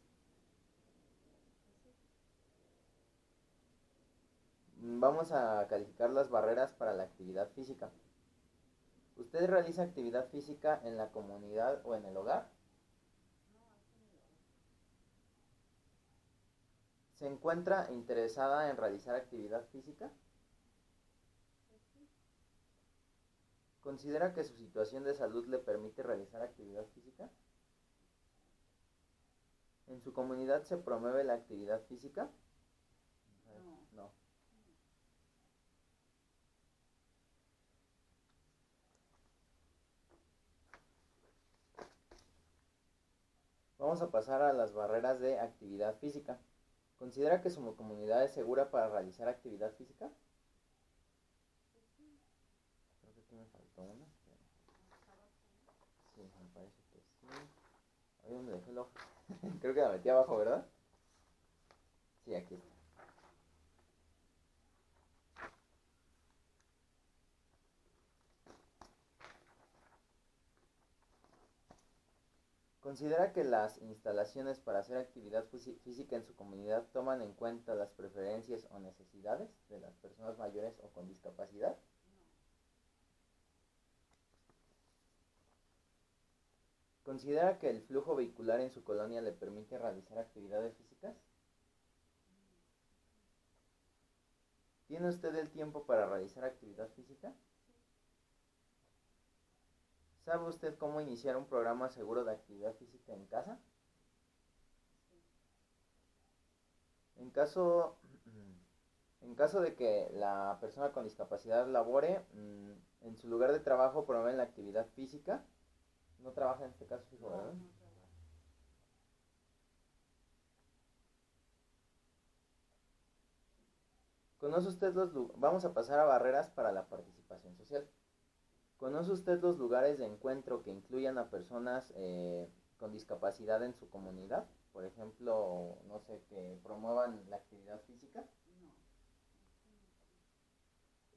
[SPEAKER 1] Vamos a calificar las barreras para la actividad física. ¿Usted realiza actividad física en la comunidad o en el hogar? ¿Se encuentra interesada en realizar actividad física? ¿Considera que su situación de salud le permite realizar actividad física? ¿En su comunidad se promueve la actividad física? No. Vamos a pasar a las barreras de actividad física. ¿Considera que su comunidad es segura para realizar actividad física? Creo que aquí me faltó una. Sí, me parece que sí. Ahí donde dejé el ojo. Creo que la metí abajo, ¿verdad? Sí, aquí está. ¿Considera que las instalaciones para hacer actividad física en su comunidad toman en cuenta las preferencias o necesidades de las personas mayores o con discapacidad? ¿Considera que el flujo vehicular en su colonia le permite realizar actividades físicas? ¿Tiene usted el tiempo para realizar actividad física? ¿Sabe usted cómo iniciar un programa seguro de actividad física en casa? en caso de que la persona con discapacidad labore, en su lugar de trabajo promueven la actividad física. No trabaja en este caso, fijo,
[SPEAKER 2] No,
[SPEAKER 1] ¿verdad?
[SPEAKER 2] no trabaja.
[SPEAKER 1] ¿Conoce usted Vamos a pasar a barreras para la participación social. ¿Conoce usted los lugares de encuentro que incluyan a personas con discapacidad en su comunidad? Por ejemplo, no sé, que promuevan la actividad física.
[SPEAKER 2] No.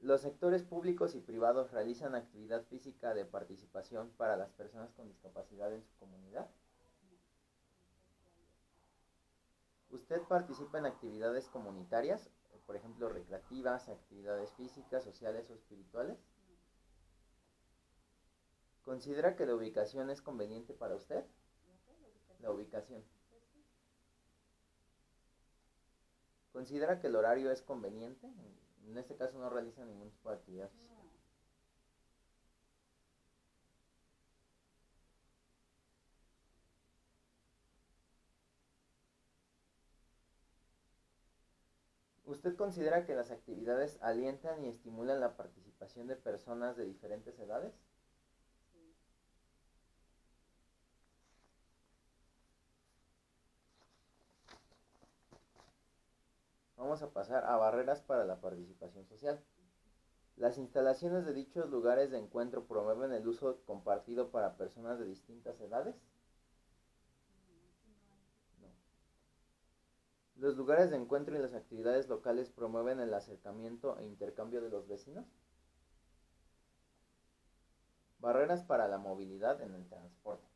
[SPEAKER 1] Los sectores públicos y privados realizan actividad física de participación para las personas con discapacidad en su comunidad. ¿Usted participa en actividades comunitarias, por ejemplo, recreativas, actividades físicas, sociales o espirituales? ¿Considera que la ubicación es conveniente para usted? La ubicación. ¿Considera que el horario es conveniente? En este caso no realiza ningún tipo de actividad física. ¿Usted considera que las actividades alientan y estimulan la participación de personas de diferentes edades?
[SPEAKER 2] Sí.
[SPEAKER 1] Vamos a pasar a barreras para la participación social. ¿Las instalaciones de dichos lugares de encuentro promueven el uso compartido para personas de distintas edades? No. ¿Los lugares de encuentro y las actividades locales promueven el acercamiento e intercambio de los vecinos? Barreras para la movilidad en el transporte.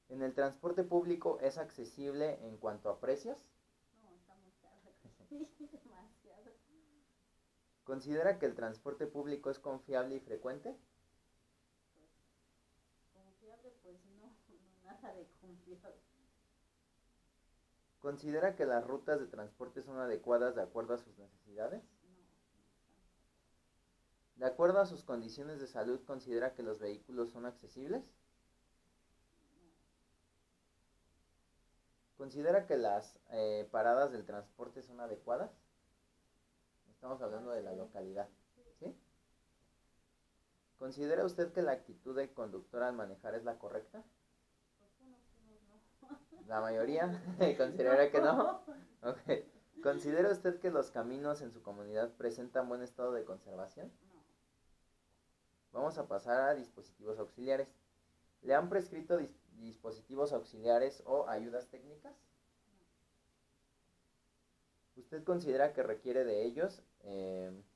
[SPEAKER 1] ¿En el transporte público es accesible en cuanto a precios?
[SPEAKER 2] No, está muy caro. Demasiado.
[SPEAKER 1] ¿Considera que el transporte público es confiable y frecuente?
[SPEAKER 2] Pues, confiable, pues no, no, nada de confiable.
[SPEAKER 1] ¿Considera que las rutas de transporte son adecuadas de acuerdo a sus necesidades?
[SPEAKER 2] No, no están.
[SPEAKER 1] ¿De acuerdo a sus condiciones de salud, considera que los vehículos son accesibles? ¿Considera que las paradas del transporte son adecuadas? Estamos hablando de la localidad. ¿Sí? ¿Considera usted que la actitud del conductor al manejar es la correcta?
[SPEAKER 2] Pues unos no.
[SPEAKER 1] La mayoría considera que no. Okay. ¿Considera usted que los caminos en su comunidad presentan buen estado de conservación?
[SPEAKER 2] No.
[SPEAKER 1] Vamos a pasar a dispositivos auxiliares. ¿Le han prescrito dispositivos auxiliares o ayudas técnicas? ¿Usted considera que requiere de ellos?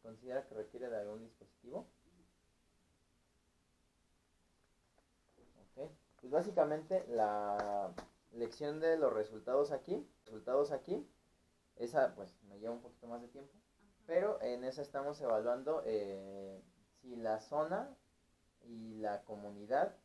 [SPEAKER 1] ¿Considera que requiere de algún dispositivo? Okay. Pues básicamente la lección de los resultados aquí, esa pues me lleva un poquito más de tiempo, pero en esa estamos evaluando si la zona y la comunidad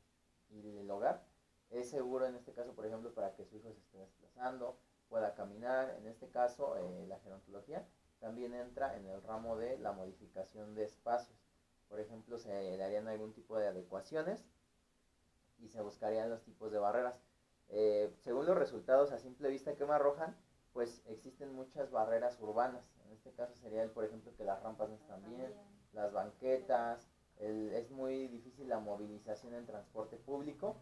[SPEAKER 1] y el hogar es seguro en este caso, por ejemplo, para que su hijo se esté desplazando, pueda caminar. En este caso, la gerontología también entra en el ramo de la modificación de espacios. Por ejemplo, se le harían algún tipo de adecuaciones y se buscarían los tipos de barreras. Según los resultados a simple vista que me arrojan, pues existen muchas barreras urbanas. En este caso sería, por ejemplo, que las rampas no están bien, las banquetas, es muy difícil la movilización en transporte público,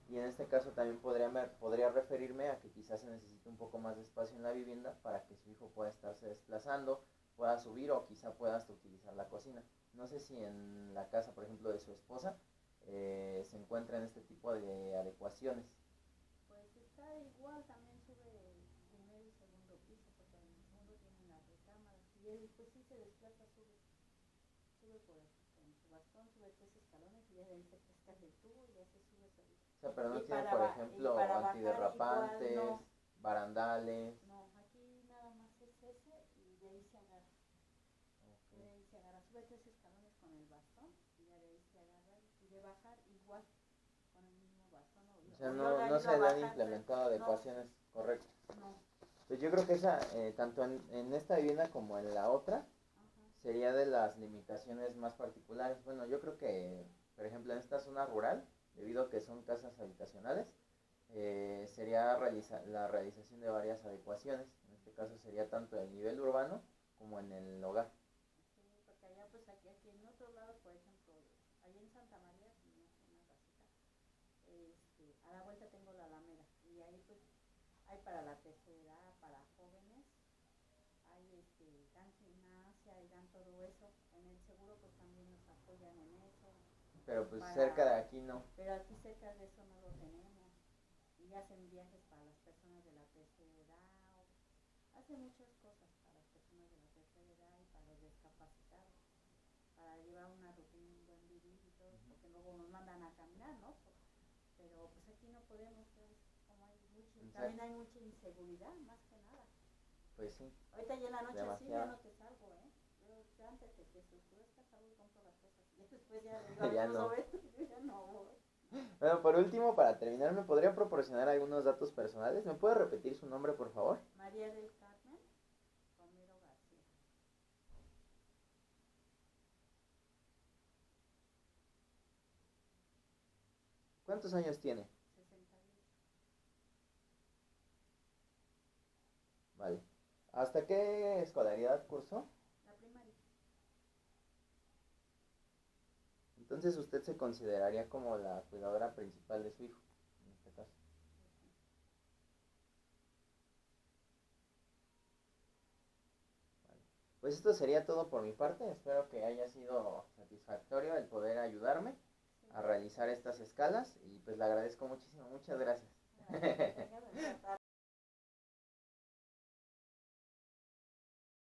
[SPEAKER 1] y en este caso también podría referirme a que quizás se necesite un poco más de espacio en la vivienda para que su hijo pueda estarse desplazando, pueda subir o quizá pueda hasta utilizar la cocina. No sé si en la casa, por ejemplo, de su esposa se encuentran este tipo de adecuaciones.
[SPEAKER 2] Pues está igual, también sube el primer y segundo piso, porque en el segundo tienen las recámaras. Y él pues sí se desplaza, sube con su bastón, sube 3 escalones y ya de ahí se pesca el tubo y ya se sube solito.
[SPEAKER 1] O sea, pero no
[SPEAKER 2] Y
[SPEAKER 1] tiene,
[SPEAKER 2] para
[SPEAKER 1] por
[SPEAKER 2] ba- y
[SPEAKER 1] ejemplo,
[SPEAKER 2] para bajar
[SPEAKER 1] antiderrapantes,
[SPEAKER 2] igual no.
[SPEAKER 1] barandales.
[SPEAKER 2] No, aquí nada más es ese y de ahí se agarra.
[SPEAKER 1] Okay.
[SPEAKER 2] De ahí se agarra, sube 3 escalones con el bastón y ya de ahí se agarra. Y de bajar igual, con el mismo bastón.
[SPEAKER 1] O sea,
[SPEAKER 2] yo le
[SPEAKER 1] no
[SPEAKER 2] ayudo
[SPEAKER 1] se
[SPEAKER 2] a
[SPEAKER 1] le han
[SPEAKER 2] bajar,
[SPEAKER 1] implementado adecuaciones correctas.
[SPEAKER 2] no.
[SPEAKER 1] Pues yo creo que esa, tanto en esta vivienda como en la otra,
[SPEAKER 2] Ajá.
[SPEAKER 1] sería de las limitaciones más particulares. Bueno, yo creo que, por ejemplo, en esta zona rural, debido a que son casas habitacionales, sería la realización de varias adecuaciones. En este caso sería tanto el nivel urbano como en el hogar.
[SPEAKER 2] Sí, porque allá, pues aquí en otros lados, por ejemplo, allá en Santa María, no sé, una casita, a la vuelta tengo la Alameda, y ahí pues hay para la tercera edad, para jóvenes, hay dan gimnasia y dan todo eso. En el seguro pues también nos apoyan en eso.
[SPEAKER 1] Pero pues cerca de
[SPEAKER 2] Para,
[SPEAKER 1] aquí no.
[SPEAKER 2] pero aquí cerca de eso no lo tenemos. Y hacen viajes para las personas de la tercera edad, hacen muchas cosas para las personas de la tercera edad y para los discapacitados, para llevar una rutina, un buen vivir y todo, porque luego nos mandan a caminar, ¿no? Pero pues aquí no podemos, pues, como hay mucho, también hay mucha inseguridad, más que nada.
[SPEAKER 1] Pues sí.
[SPEAKER 2] Ahorita ya en la noche sí, ya
[SPEAKER 1] Demasiado.
[SPEAKER 2] no te salgo, ¿eh? Yo antes de que se oscurezca salgo y compro las cosas. Y después ya digo,
[SPEAKER 1] Ya
[SPEAKER 2] no.
[SPEAKER 1] no.
[SPEAKER 2] Yo ya no voy.
[SPEAKER 1] Bueno, por último, para terminar, ¿me podría proporcionar algunos datos personales? ¿Me puede repetir su nombre, por favor?
[SPEAKER 2] María del Carmen Romero García.
[SPEAKER 1] ¿Cuántos años tiene?
[SPEAKER 2] 68.
[SPEAKER 1] Vale. ¿Hasta qué escolaridad cursó?
[SPEAKER 2] La primaria.
[SPEAKER 1] Entonces usted se consideraría como la cuidadora principal de su hijo, en este caso. Vale. Pues esto sería todo por mi parte. Espero que haya sido satisfactorio el poder ayudarme
[SPEAKER 2] Sí.
[SPEAKER 1] a realizar estas escalas y pues le agradezco muchísimo. Muchas gracias.
[SPEAKER 2] Gracias. Que tengas